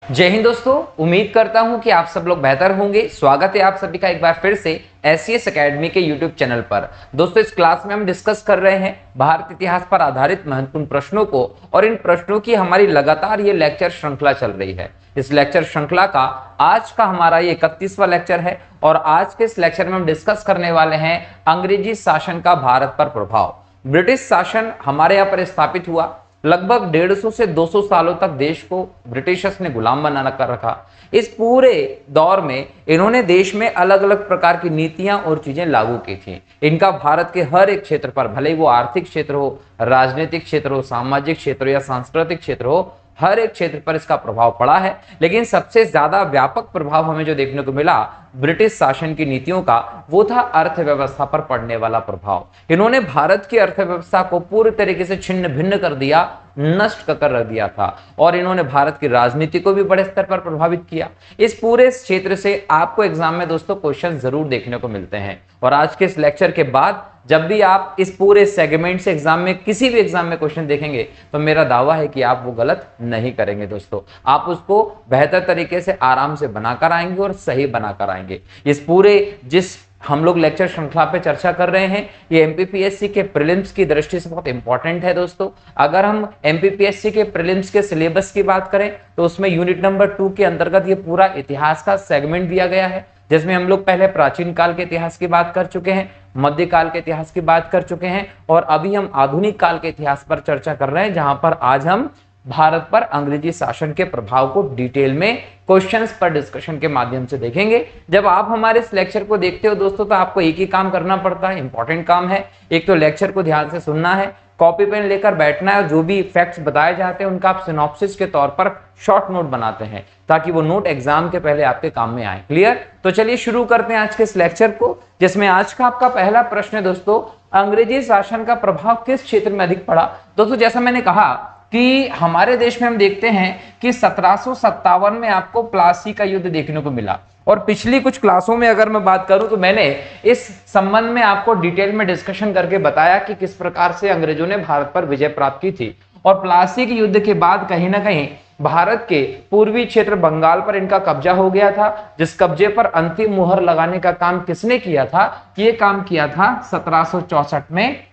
जय हिंद दोस्तों। उम्मीद करता हूं कि आप सब लोग बेहतर होंगे। स्वागत है आप सभी का एक बार फिर से एससीएस एकेडमी के यूट्यूब चैनल पर। दोस्तों, इस क्लास में हम डिस्कस कर रहे हैं भारत इतिहास पर आधारित महत्वपूर्ण प्रश्नों को, और इन प्रश्नों की हमारी लगातार ये लेक्चर श्रृंखला चल रही है। इस लेक्चर श्रृंखला का आज का हमारा ये 31वां लेक्चर है, और आज के इस लेक्चर में हम डिस्कस करने वाले हैं अंग्रेजी शासन का भारत पर प्रभाव। ब्रिटिश शासन हमारे यहाँ पर स्थापित हुआ। लगभग 150 से 200 सालों तक देश को ब्रिटिशर्स ने गुलाम बना कर रखा। इस पूरे दौर में इन्होंने देश में अलग अलग प्रकार की नीतियां और चीजें लागू की थी। इनका भारत के हर एक क्षेत्र पर, भले ही वो आर्थिक क्षेत्र हो, राजनीतिक क्षेत्र हो, सामाजिक क्षेत्र हो या सांस्कृतिक क्षेत्र हो, हर एक क्षेत्र पर इसका प्रभाव पड़ा है। लेकिन सबसे ज्यादा व्यापक प्रभाव हमें जो देखने को मिला ब्रिटिश शासन की नीतियों का, वो था अर्थव्यवस्था पर पड़ने वाला प्रभाव। इन्होंने भारत की अर्थव्यवस्था को पूरी तरीके से छिन्न भिन्न कर दिया, नष्ट कर रख दिया था, और इन्होंने भारत की राजनीति को भी बड़े स्तर पर प्रभावित किया। इस पूरे क्षेत्र से आपको एग्जाम में दोस्तों क्वेश्चन जरूर देखने को मिलते हैं, और आज के इस लेक्चर के बाद जब भी आप इस पूरे सेगमेंट से एग्जाम में किसी भी एग्जाम में क्वेश्चन देखेंगे तो मेरा दावा है कि आप वो गलत नहीं करेंगे। दोस्तों, आप उसको बेहतर तरीके से आराम से बनाकर आएंगे और सही बनाकर आएंगे। इस पूरे जिस हम लोग लेक्चर श्रृंखला पे चर्चा कर रहे हैं, ये एमपीपीएससी के प्रीलिम्स की दृष्टि से बहुत इंपॉर्टेंट है। दोस्तों, अगर हम एमपीपीएससी के प्रीलिम्स के सिलेबस की बात करें तो उसमें यूनिट नंबर 2 के अंतर्गत ये पूरा इतिहास का सेगमेंट दिया गया है, जिसमें हम लोग पहले प्राचीन काल के इतिहास की बात कर चुके हैं, मध्यकाल के इतिहास की बात कर चुके हैं, और अभी हम आधुनिक काल के इतिहास पर चर्चा कर रहे हैं, जहां पर आज हम भारत पर अंग्रेजी शासन के प्रभाव को डिटेल में क्वेश्चंस पर डिस्कशन के माध्यम से देखेंगे। जब आप हमारे इस लेक्चर को देखते हो दोस्तों, तो आपको एक ही काम करना पड़ता है, इंपॉर्टेंट काम है। एक तो लेक्चर को ध्यान से सुनना है, कॉपी पेन लेकर बैठना है, और जो भी फैक्ट्स बताए जाते हैं उनका आप सिनॉप्सिस के तौर पर शॉर्ट नोट बनाते हैं, ताकि वो नोट एग्जाम के पहले आपके काम में आए। क्लियर? तो चलिए शुरू करते हैं आज के इस लेक्चर को, जिसमें आज का आपका पहला प्रश्न है दोस्तों, अंग्रेजी शासन का प्रभाव किस क्षेत्र में अधिक पड़ा। दोस्तों, जैसा मैंने कहा कि हमारे देश में हम देखते हैं कि 1757 में आपको प्लासी का युद्ध देखने को मिला, और पिछली कुछ क्लासों में अगर मैं बात करूं तो मैंने इस संबंध में आपको डिटेल में डिस्कशन करके बताया कि किस प्रकार से अंग्रेजों ने भारत पर विजय प्राप्त की थी। और प्लासी के युद्ध के बाद कहीं ना कहीं भारत के पूर्वी क्षेत्र बंगाल पर इनका कब्जा हो गया था, जिस कब्जे पर अंतिम मुहर लगाने का काम किसने किया था? ये काम किया था 1764 में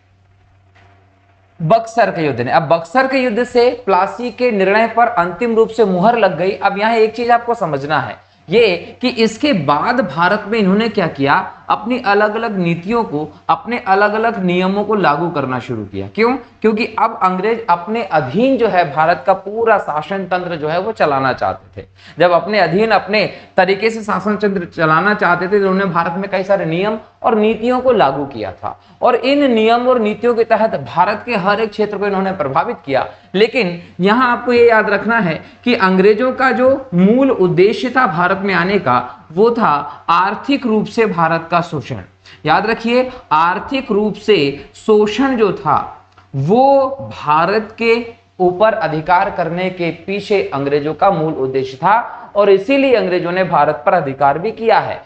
बक्सर के युद्ध ने। अब बक्सर के युद्ध से प्लासी के निर्णय पर अंतिम रूप से मुहर लग गई। अब यहां एक चीज आपको समझना है, ये कि इसके बाद भारत में इन्होंने क्या किया, अपनी अलग अलग नीतियों को, अपने अलग अलग नियमों को लागू करना शुरू किया। क्यों? क्योंकि अब अंग्रेज अपने अधीन जो है भारत का पूरा शासन तंत्र जो है वो चलाना चाहते थे। जब अपने अधीन अपने तरीके से शासन तंत्र चलाना चाहते थे तो उन्होंने भारत में कई सारे नियम और नीतियों को लागू किया था, और इन नियम और नीतियों के तहत भारत के हर एक क्षेत्र को इन्होंने प्रभावित किया। लेकिन यहां आपको ये याद रखना है कि अंग्रेजों का जो मूल उद्देश्य था भारत में आने का, वो था आर्थिक रूप से भारत का शोषण। याद रखिए, आर्थिक रूप से शोषण जो था वो भारत के ऊपर अधिकार करने के पीछे अंग्रेजों का मूल उद्देश्य था, और इसीलिए अंग्रेजों ने भारत पर अधिकार भी किया है,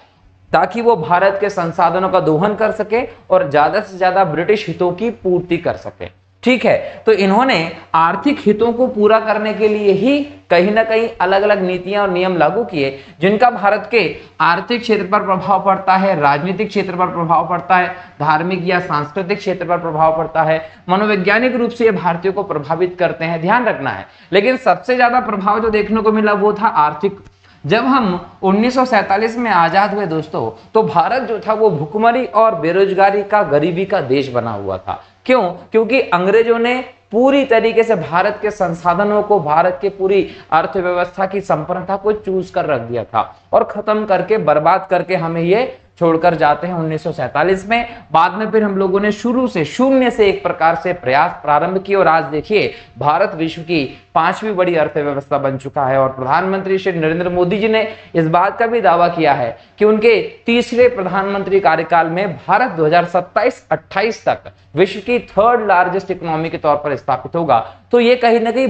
ताकि वो भारत के संसाधनों का दोहन कर सके और ज्यादा से ज्यादा ब्रिटिश हितों की पूर्ति कर सके। ठीक है, तो इन्होंने आर्थिक हितों को पूरा करने के लिए ही कहीं ना कहीं अलग अलग नीतियां और नियम लागू किए, जिनका भारत के आर्थिक क्षेत्र पर प्रभाव पड़ता है, राजनीतिक क्षेत्र पर प्रभाव पड़ता है, धार्मिक या सांस्कृतिक क्षेत्र पर प्रभाव पड़ता है, मनोवैज्ञानिक रूप से ये भारतीयों को प्रभावित करते हैं, ध्यान रखना है। लेकिन सबसे ज्यादा प्रभाव जो देखने को मिला वो था आर्थिक। जब हम 1947 में आजाद हुए दोस्तों, तो भारत जो था वो भुखमरी और बेरोजगारी का, गरीबी का देश बना हुआ था। क्यों? क्योंकि अंग्रेजों ने पूरी तरीके से भारत के संसाधनों को, भारत के पूरी अर्थव्यवस्था की संपन्नता को चूज कर रख दिया था, और खत्म करके, बर्बाद करके हमें ये छोड़कर जाते हैं 1947 में। बाद में फिर हम लोगों ने शुरू से, शून्य से एक प्रकार से प्रयास प्रारंभ किए, और आज देखिए भारत विश्व की 5वीं बड़ी अर्थव्यवस्था बन चुका है। और प्रधानमंत्री श्री नरेंद्र मोदी जी ने इस बात का भी दावा किया है कि उनके तीसरे प्रधानमंत्री कार्यकाल में भारत 2027-28 तक विश्व की 3rd लार्जेस्ट इकोनॉमी के तौर पर स्थापित होगा। तो ये कहीं ना कहीं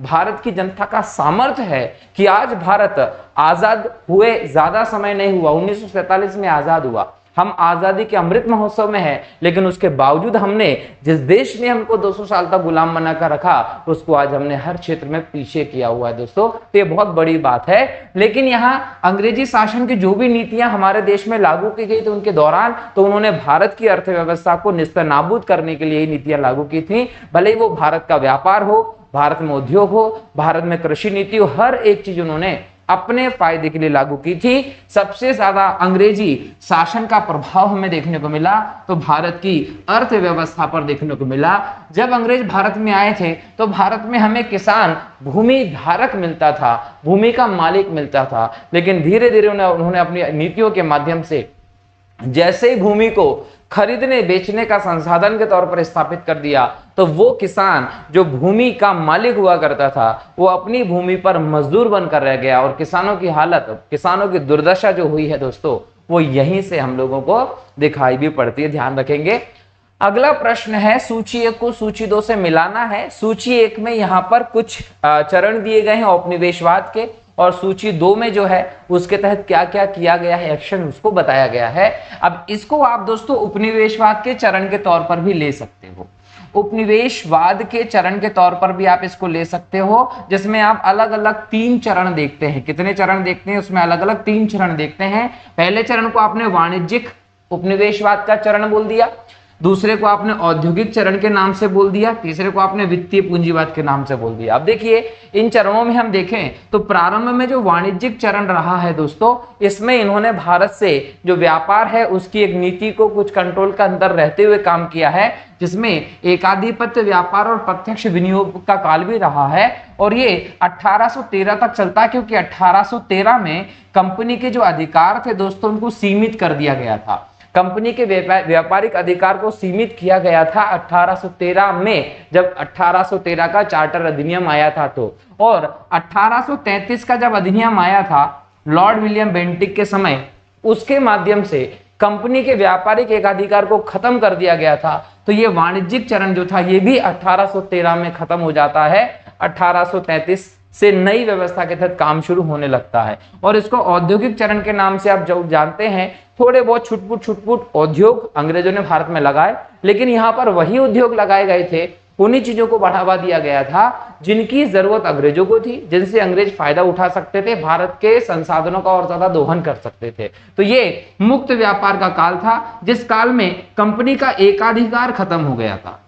भारत की जनता का सामर्थ्य है कि आज भारत आजाद हुए ज्यादा समय नहीं हुआ, 1947 में आजाद हुआ, हम आजादी के अमृत महोत्सव में हैं, लेकिन उसके बावजूद हमने, जिस देश ने हमको 200 साल तक गुलाम बनाकर रखा, उसको आज हमने हर क्षेत्र में पीछे किया हुआ है दोस्तों। तो ये बहुत बड़ी बात है। लेकिन यहाँ अंग्रेजी शासन की जो भी नीतियां हमारे देश में लागू की गई थी उनके दौरान, तो उन्होंने भारत की अर्थव्यवस्था को निस्तानाबूद करने के लिए नीतियां लागू की थी। भले ही वो भारत का व्यापार हो, भारत में उद्योग हो, भारत में कृषि नीति हो, हर एक चीज उन्होंने अपने फायदे के लिए लागू की थी। सबसे ज्यादा अंग्रेजी शासन का प्रभाव हमें देखने को मिला तो भारत की अर्थव्यवस्था पर देखने को मिला। जब अंग्रेज भारत में आए थे तो भारत में हमें किसान भूमि धारक मिलता था, भूमि का मालिक मिलता था, लेकिन धीरे धीरे उन्होंने अपनी नीतियों के माध्यम से जैसे ही भूमि को खरीदने बेचने का संसाधन के तौर पर स्थापित कर दिया, तो वो किसान जो भूमि का मालिक हुआ करता था वो अपनी भूमि पर मजदूर बनकर रह गया। और किसानों की हालत, किसानों की दुर्दशा जो हुई है दोस्तों, वो यहीं से हम लोगों को दिखाई भी पड़ती है, ध्यान रखेंगे। अगला प्रश्न है, सूची 1 को सूची 2 से मिलाना है। सूची 1 में यहाँ पर कुछ चरण दिए गए हैं औपनिवेशवाद के, और सूची 2 में जो है उसके तहत क्या क्या किया गया है, एक्शन उसको बताया गया है। अब इसको आप दोस्तों उपनिवेशवाद के चरण के तौर पर भी ले सकते हो, उपनिवेशवाद के चरण के तौर पर भी आप इसको ले सकते हो, जिसमें आप अलग अलग 3 चरण देखते हैं। कितने चरण देखते हैं उसमें? अलग अलग 3 चरण देखते हैं। पहले चरण को आपने वाणिज्यिक उपनिवेशवाद का चरण बोल दिया, दूसरे को आपने औद्योगिक चरण के नाम से बोल दिया, तीसरे को आपने वित्तीय पूंजीवाद के नाम से बोल दिया। अब देखिए इन चरणों में हम देखें तो प्रारंभ में जो वाणिज्यिक चरण रहा है दोस्तों, इसमें इन्होंने भारत से जो व्यापार है उसकी एक नीति को कुछ कंट्रोल के अंदर रहते हुए काम किया है, जिसमें एकाधिपत्य व्यापार और प्रत्यक्ष विनियोग का काल भी रहा है। और ये 1813 तक चलता है, क्योंकि 1813 में कंपनी के जो अधिकार थे दोस्तों उनको सीमित कर दिया गया था। कंपनी के व्यापारिक अधिकार को सीमित किया गया था 1813 में, जब 1813 का चार्टर अधिनियम आया था तो। और 1833 का जब अधिनियम आया था लॉर्ड विलियम बेंटिक के समय, उसके माध्यम से कंपनी के व्यापारिक एकाधिकार को खत्म कर दिया गया था। तो ये वाणिज्यिक चरण जो था ये भी 1813 में खत्म हो जाता है। 1833 से नई व्यवस्था के तहत काम शुरू होने लगता है। और इसको औद्योगिक चरण के नाम से आप जो जानते हैं, थोड़े बहुत छुटपुट उद्योग अंग्रेजों ने भारत में लगाए, लेकिन यहाँ पर वही उद्योग लगाए गए थे, उन्हीं चीजों को बढ़ावा दिया गया था जिनकी जरूरत अंग्रेजों को थी, जिनसे अंग्रेज फायदा उठा सकते थे, भारत के संसाधनों का और ज्यादा दोहन कर सकते थे। तो ये मुक्त व्यापार का काल था, जिस काल में कंपनी का एकाधिकार खत्म हो गया था।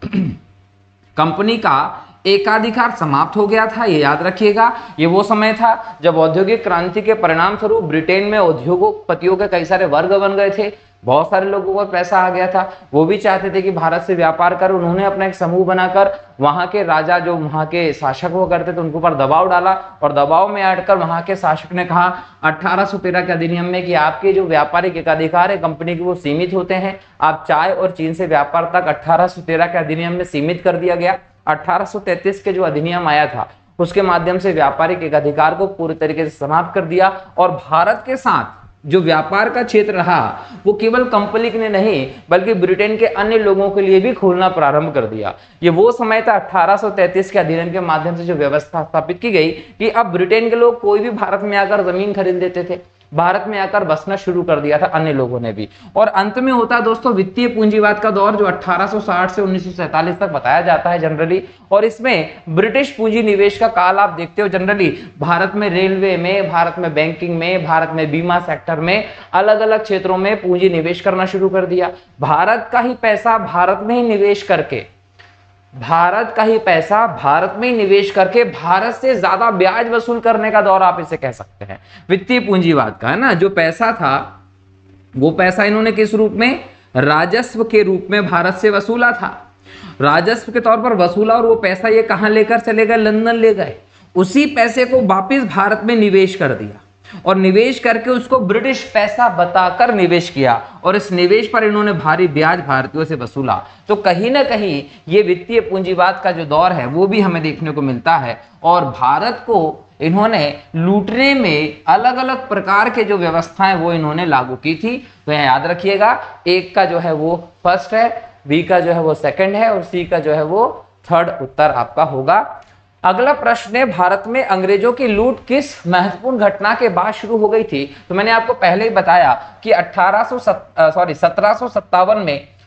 कंपनी का एकाधिकार समाप्त हो गया था, ये याद रखिएगा। ये वो समय था जब औद्योगिक क्रांति के परिणाम स्वरूप ब्रिटेन में उद्योगपतियों के कई सारे वर्ग बन गए थे, बहुत सारे लोगों को पैसा आ गया था, वो भी चाहते थे कि भारत से व्यापार कर। उन्होंने अपना एक समूह बनाकर वहां के राजा, जो वहां के शासक हुआ करते थे, उनके ऊपर दबाव डाला, और दबाव में आकर वहां के शासक ने कहा 1813 के अधिनियम में कि आपके जो व्यापारिक एकाधिकार है कंपनी के वो सीमित होते हैं। आप चाय और चीन से व्यापार तक 1813 के अधिनियम में सीमित कर दिया गया। 1833 के जो अधिनियम आया था उसके माध्यम से व्यापारिक एकाधिकार को पूरी तरीके से समाप्त कर दिया। और भारत के साथ जो व्यापार का क्षेत्र रहा वो केवल कंपनी ने नहीं बल्कि ब्रिटेन के अन्य लोगों के लिए भी खोलना प्रारंभ कर दिया। ये वो समय था 1833 के अधिनियम के माध्यम से जो व्यवस्था स्थापित की गई कि अब ब्रिटेन के लोग कोई भी भारत में आकर जमीन खरीद लेते थे, भारत में आकर बसना शुरू कर दिया था अन्य लोगों ने भी। और अंत में होता है दोस्तों वित्तीय पूंजीवाद का दौर, जो 1860 से 1947 तक बताया जाता है जनरली। और इसमें ब्रिटिश पूंजी निवेश का काल आप देखते हो जनरली भारत में रेलवे में, भारत में बैंकिंग में, भारत में बीमा सेक्टर में, अलग अलग क्षेत्रों में पूंजी निवेश करना शुरू कर दिया। भारत का ही पैसा भारत में ही निवेश करके, भारत का ही पैसा भारत में निवेश करके भारत से ज्यादा ब्याज वसूल करने का दौर आप इसे कह सकते हैं वित्तीय पूंजीवाद का, है ना। जो पैसा था वो पैसा इन्होंने किस रूप में? राजस्व के रूप में भारत से वसूला था, राजस्व के तौर पर वसूला। और वो पैसा ये कहां लेकर चले गए? लंदन ले गए। उसी पैसे को वापिस भारत में निवेश कर दिया, और निवेश करके उसको ब्रिटिश पैसा बताकर निवेश किया, और इस निवेश पर इन्होंने भारी ब्याज भारतीयों से वसूला। तो कहीं ना कहीं ये वित्तीय पूंजीवाद का जो दौर है वो भी हमें देखने को मिलता है। और भारत को इन्होंने लूटने में अलग अलग प्रकार के जो व्यवस्थाएं वो इन्होंने लागू की थी। तो यहाँ याद रखिएगा, एक का जो है वो फर्स्ट है, बी का जो है वो सेकंड है, और सी का जो है वो थर्ड उत्तर आपका होगा। अगला प्रश्न है, भारत में अंग्रेजों की लूट किस महत्वपूर्ण घटना के बाद शुरू हो गई थी? तो मैंने आपको पहले ही बताया कि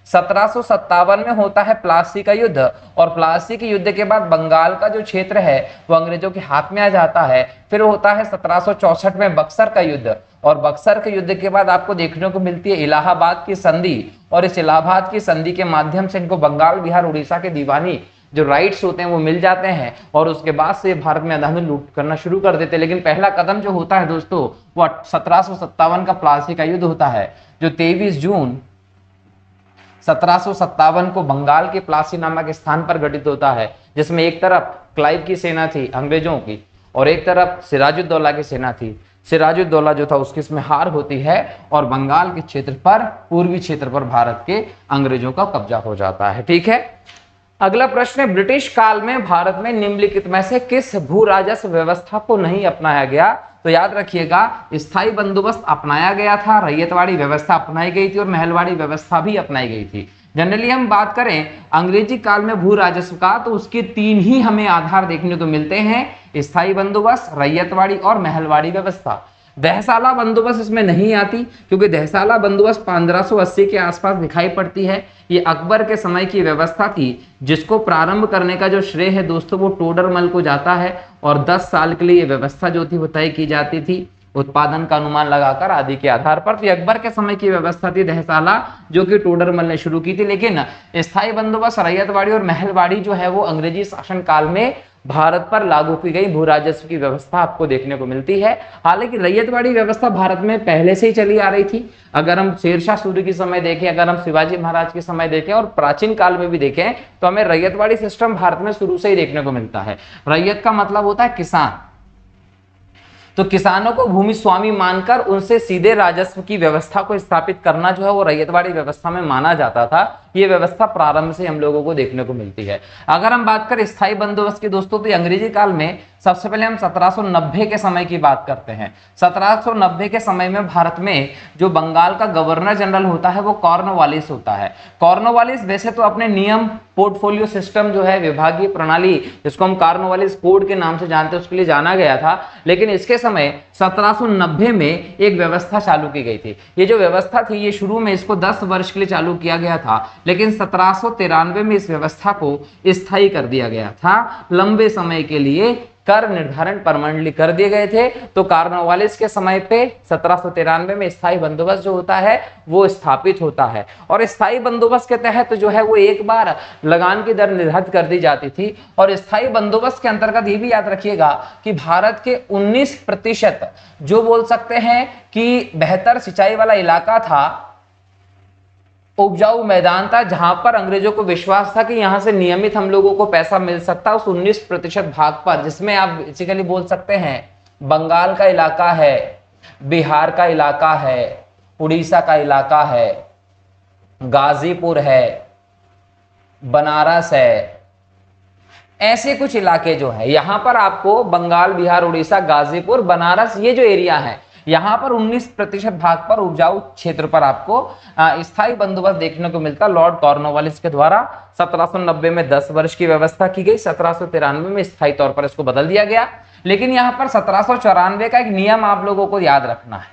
1757 में होता है प्लासी का युद्ध, और प्लासी के युद्ध के बाद बंगाल का जो क्षेत्र है वो अंग्रेजों के हाथ में आ जाता है। फिर होता है 1764 में बक्सर का युद्ध, और बक्सर के युद्ध के बाद आपको देखने को मिलती है इलाहाबाद की संधि, और इस इलाहाबाद की संधि के माध्यम से इनको बंगाल, बिहार, उड़ीसा के दीवानी जो राइट्स होते हैं वो मिल जाते हैं, और उसके बाद से भारत में अंधाधुंध लूट करना शुरू कर देते हैं। लेकिन पहला कदम जो होता है दोस्तों वो 1757 का प्लासी का युद्ध होता है, जो 23 जून 1757 को बंगाल के प्लासी नामक स्थान पर घटित होता है, जिसमें एक तरफ क्लाइव की सेना थी अंग्रेजों की, और एक तरफ सिराजुद्दौला की सेना थी। सिराजुद्दौला जो था उसकी इसमें हार होती है, और बंगाल के क्षेत्र पर, पूर्वी क्षेत्र पर भारत के अंग्रेजों का कब्जा हो जाता है। ठीक है, अगला प्रश्न है, ब्रिटिश काल में भारत में निम्नलिखित में से किस भू राजस्व व्यवस्था को नहीं अपनाया गया? तो याद रखिएगा, स्थायी बंदोबस्त अपनाया गया था, रैयतवाड़ी व्यवस्था अपनाई गई थी, और महलवाड़ी व्यवस्था भी अपनाई गई थी। जनरली हम बात करें अंग्रेजी काल में भू राजस्व का, तो उसके 3 ही हमें आधार देखने को मिलते हैं, स्थायी बंदोबस्त, रैयतवाड़ी और महलवाड़ी व्यवस्था। दहसाला बंदोबस्त इसमें नहीं आती, क्योंकि दहसाला बंदोबस्त 1580 के आसपास दिखाई पड़ती है। ये अकबर के समय की व्यवस्था थी, जिसको प्रारंभ करने का जो श्रेय है दोस्तों वो टोडरमल को जाता है, और 10 साल के लिए ये व्यवस्था जो थी वो तय की जाती थी उत्पादन का अनुमान लगाकर आदि के आधार पर। तो अकबर के समय की व्यवस्था थी दहसाला, जो कि टोडरमल ने शुरू की थी। लेकिन स्थायी बंदोबस्त, रैयतवाड़ी और महलवाड़ी जो है वो अंग्रेजी शासन काल में भारत पर लागू की गई भू राजस्व की व्यवस्था आपको देखने को मिलती है। हालांकि रैयतवाड़ी व्यवस्था भारत में पहले से ही चली आ रही थी। अगर हम शेरशाह सूरी के समय देखें, अगर हम शिवाजी महाराज के समय देखें, और प्राचीन काल में भी देखें, तो हमें रैयतवाड़ी सिस्टम भारत में शुरू से ही देखने को मिलता है। रैयत का मतलब होता है किसान, तो किसानों को भूमि स्वामी मानकर उनसे सीधे राजस्व की व्यवस्था को स्थापित करना जो है वो रैयतवाड़ी व्यवस्था में माना जाता था। ये व्यवस्था प्रारंभ से हम लोगों को देखने को मिलती है। अगर हम बात करें स्थायी बंदोबस्त की दोस्तों, तो अंग्रेजी काल में सबसे पहले हम 1790 के समय की बात करते हैं। 1790 के समय में भारत में जो बंगाल का गवर्नर जनरल होता है वो कॉर्नवालिस होता है। कॉर्नवालिस वैसे तो अपने नियम, पोर्टफोलियो सिस्टम जो है, विभागीय प्रणाली, जिसको हम कॉर्नवालिस कोड के नाम से जानते हैं, उसके लिए जाना गया था। लेकिन इसके समय 1790 में एक व्यवस्था चालू की गई थी। ये जो व्यवस्था थी ये शुरू में इसको 10 वर्ष के लिए चालू किया गया था, लेकिन 1793 में इस व्यवस्था को स्थायी कर दिया गया था। लंबे समय के लिए कर निर्धारण परमानेंटली कर दिए गए थे। तो कॉर्नवालिस के समय पे 1793 में स्थायी बंदोबस्त जो होता है वो स्थापित होता है, और स्थायी बंदोबस्त के तहत जो है वो एक बार लगान की दर निर्धारित कर दी जाती थी। और स्थायी बंदोबस्त के अंतर्गत ये भी याद रखिएगा कि भारत के 19% जो बोल सकते हैं कि बेहतर सिंचाई वाला इलाका था, उपजाऊ मैदान था, जहां पर अंग्रेजों को विश्वास था कि यहां से नियमित हम लोगों को पैसा मिल सकता है, उस 19% भाग पर, जिसमें आप बेसिकली बोल सकते हैं बंगाल का इलाका है, बिहार का इलाका है, उड़ीसा का इलाका है, गाजीपुर है, बनारस है, ऐसे कुछ इलाके जो है यहां पर आपको बंगाल, बिहार, उड़ीसा, गाजीपुर, बनारस, ये जो एरिया है यहां पर 19% भाग पर, उपजाऊ क्षेत्र पर आपको स्थायी बंदोबस्त देखने को मिलता। लॉर्ड कॉर्नवालिस के द्वारा 1790 में 10 वर्ष की व्यवस्था की गई, 1793 में स्थायी तौर पर इसको बदल दिया गया। लेकिन यहाँ पर 1794 का एक नियम आप लोगों को याद रखना है।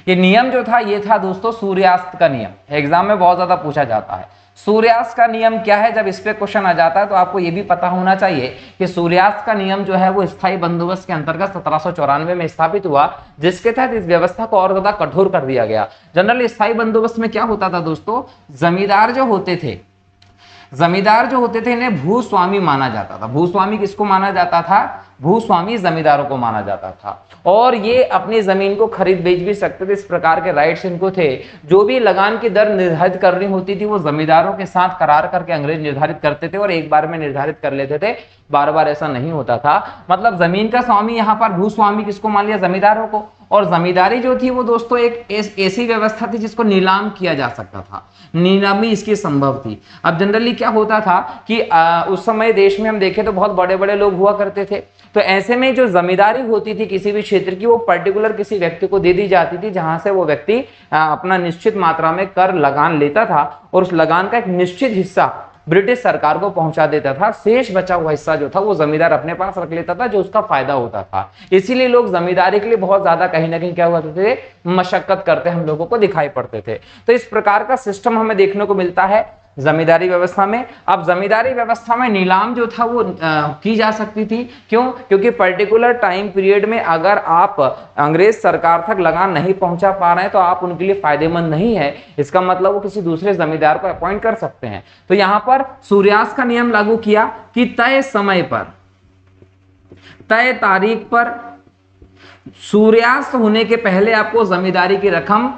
ये नियम जो था ये था दोस्तों सूर्यास्त का नियम। एग्जाम में बहुत ज्यादा पूछा जाता है सूर्यास्त का नियम क्या है। जब इस पे क्वेश्चन आ जाता है तो आपको ये भी पता होना चाहिए कि सूर्यास्त का नियम जो है वो स्थायी बंदोबस्त के अंतर्गत 1794 में स्थापित हुआ, जिसके तहत इस व्यवस्था को और ज्यादा कठोर कर दिया गया। जनरली स्थायी बंदोबस्त में क्या होता था दोस्तों, जमींदार जो होते थे इन्हें भूस्वामी माना जाता था। भूस्वामी किसको माना जाता था, भूस्वामी जमींदारों को माना जाता था, और ये अपनी जमीन को खरीद बेच भी सकते थे। इस प्रकार के राइट्स इनको थे। जो भी लगान की दर निर्धारित करनी होती थी वो जमींदारों के साथ करार करके अंग्रेज निर्धारित करते थे, और एक बार में निर्धारित कर लेते थे, बार बार ऐसा नहीं होता था। मतलब जमीन का स्वामी यहाँ पर भूस्वामी किसको मान लिया, जमींदारों को। और जमींदारी जो थी वो दोस्तों एक ऐसी व्यवस्था थी जिसको नीलाम किया जा सकता था, नीलामी इसकी संभव थी। अब जनरली क्या होता था कि उस समय देश में हम देखें तो बहुत बड़े बड़े लोग हुआ करते थे, तो ऐसे में जो जमींदारी होती थी किसी भी क्षेत्र की वो पर्टिकुलर किसी व्यक्ति को दे दी जाती थी, जहां से वो व्यक्ति अपना निश्चित मात्रा में कर लगान लेता था, और उस लगान का एक निश्चित हिस्सा ब्रिटिश सरकार को पहुंचा देता था। शेष बचा हुआ हिस्सा जो था वो जमींदार अपने पास रख लेता था, जो उसका फायदा होता था। इसीलिए लोग जमींदारी के लिए बहुत ज्यादा कहीं ना कहीं क्या होते थे, मशक्कत करते हम लोगों को दिखाई पड़ते थे। तो इस प्रकार का सिस्टम हमें देखने को मिलता है जमींदारी व्यवस्था में। अब जमींदारी व्यवस्था में नीलाम जो था वो की जा सकती थी। क्यों? क्योंकि पर्टिकुलर टाइम पीरियड में अगर आप अंग्रेज सरकार तक लगान नहीं पहुंचा पा रहे हैं तो आप उनके लिए फायदेमंद नहीं है। इसका मतलब वो किसी दूसरे जमींदार को अपॉइंट कर सकते हैं। तो यहां पर सूर्यास्त का नियम लागू किया कि तय समय पर, तय तारीख पर सूर्यास्त होने के पहले आपको जमींदारी की रकम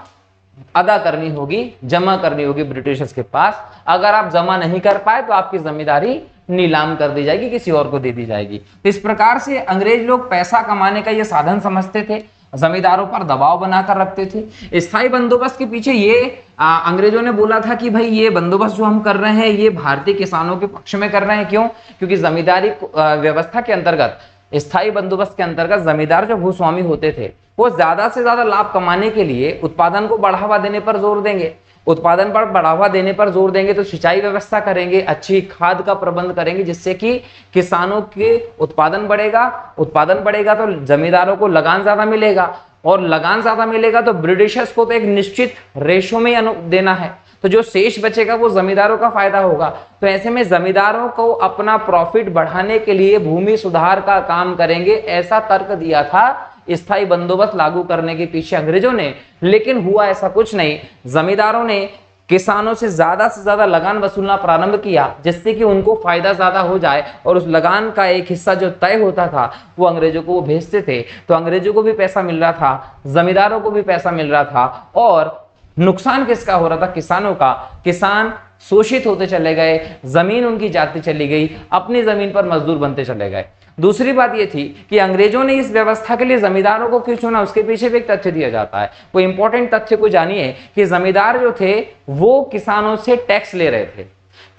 अदा करनी होगी, जमा करनी होगी ब्रिटिशर्स के पास। अगर आप जमा नहीं कर पाए तो आपकी जमींदारी नीलाम कर दी जाएगी, किसी और को दे दी जाएगी। तो इस प्रकार से अंग्रेज लोग पैसा कमाने का ये साधन समझते थे, जमींदारों पर दबाव बनाकर रखते थे। स्थायी बंदोबस्त के पीछे ये अंग्रेजों ने बोला था कि भाई ये बंदोबस्त जो हम कर रहे हैं ये भारतीय किसानों के पक्ष में कर रहे हैं। क्यों? क्योंकि जमींदारी व्यवस्था के अंतर्गत, स्थायी बंदोबस्त के अंतर्गत जमींदार जो भूस्वामी होते थे वो ज्यादा से ज्यादा लाभ कमाने के लिए उत्पादन को बढ़ावा देने पर जोर देंगे। उत्पादन पर बढ़ावा देने पर जोर देंगे तो सिंचाई व्यवस्था करेंगे, अच्छी खाद का प्रबंध करेंगे, जिससे कि किसानों के उत्पादन बढ़ेगा। उत्पादन बढ़ेगा तो जमींदारों को लगान ज्यादा मिलेगा, और लगान ज्यादा मिलेगा तो ब्रिटिशर्स को तो एक निश्चित रेशो में देना है, तो जो शेष बचेगा वो जमींदारों का फायदा होगा। तो ऐसे में जमींदारों को अपना प्रॉफिट बढ़ाने के लिए भूमि सुधार का काम करेंगे, ऐसा तर्क दिया था स्थायी बंदोबस्त लागू करने के पीछे अंग्रेजों ने। लेकिन हुआ ऐसा कुछ नहीं। जमींदारों ने किसानों से ज्यादा लगान वसूलना प्रारंभ किया, जिससे कि उनको फायदा ज्यादा हो जाए, और उस लगान का एक हिस्सा जो तय होता था वो अंग्रेजों को वो भेजते थे। तो अंग्रेजों को भी पैसा मिल रहा था, जमींदारों को भी पैसा मिल रहा था, और नुकसान किसका हो रहा था? किसानों का। किसान शोषित होते चले गए, जमीन उनकी जाती चली गई, अपनी जमीन पर मजदूर बनते चले गए। दूसरी बात यह थी कि अंग्रेजों ने इस व्यवस्था के लिए जमींदारों को क्यों चुना, उसके पीछे भी एक तथ्य दिया जाता है। वो इंपॉर्टेंट तथ्य को जानिए कि जमींदार जो थे वो किसानों से टैक्स ले रहे थे।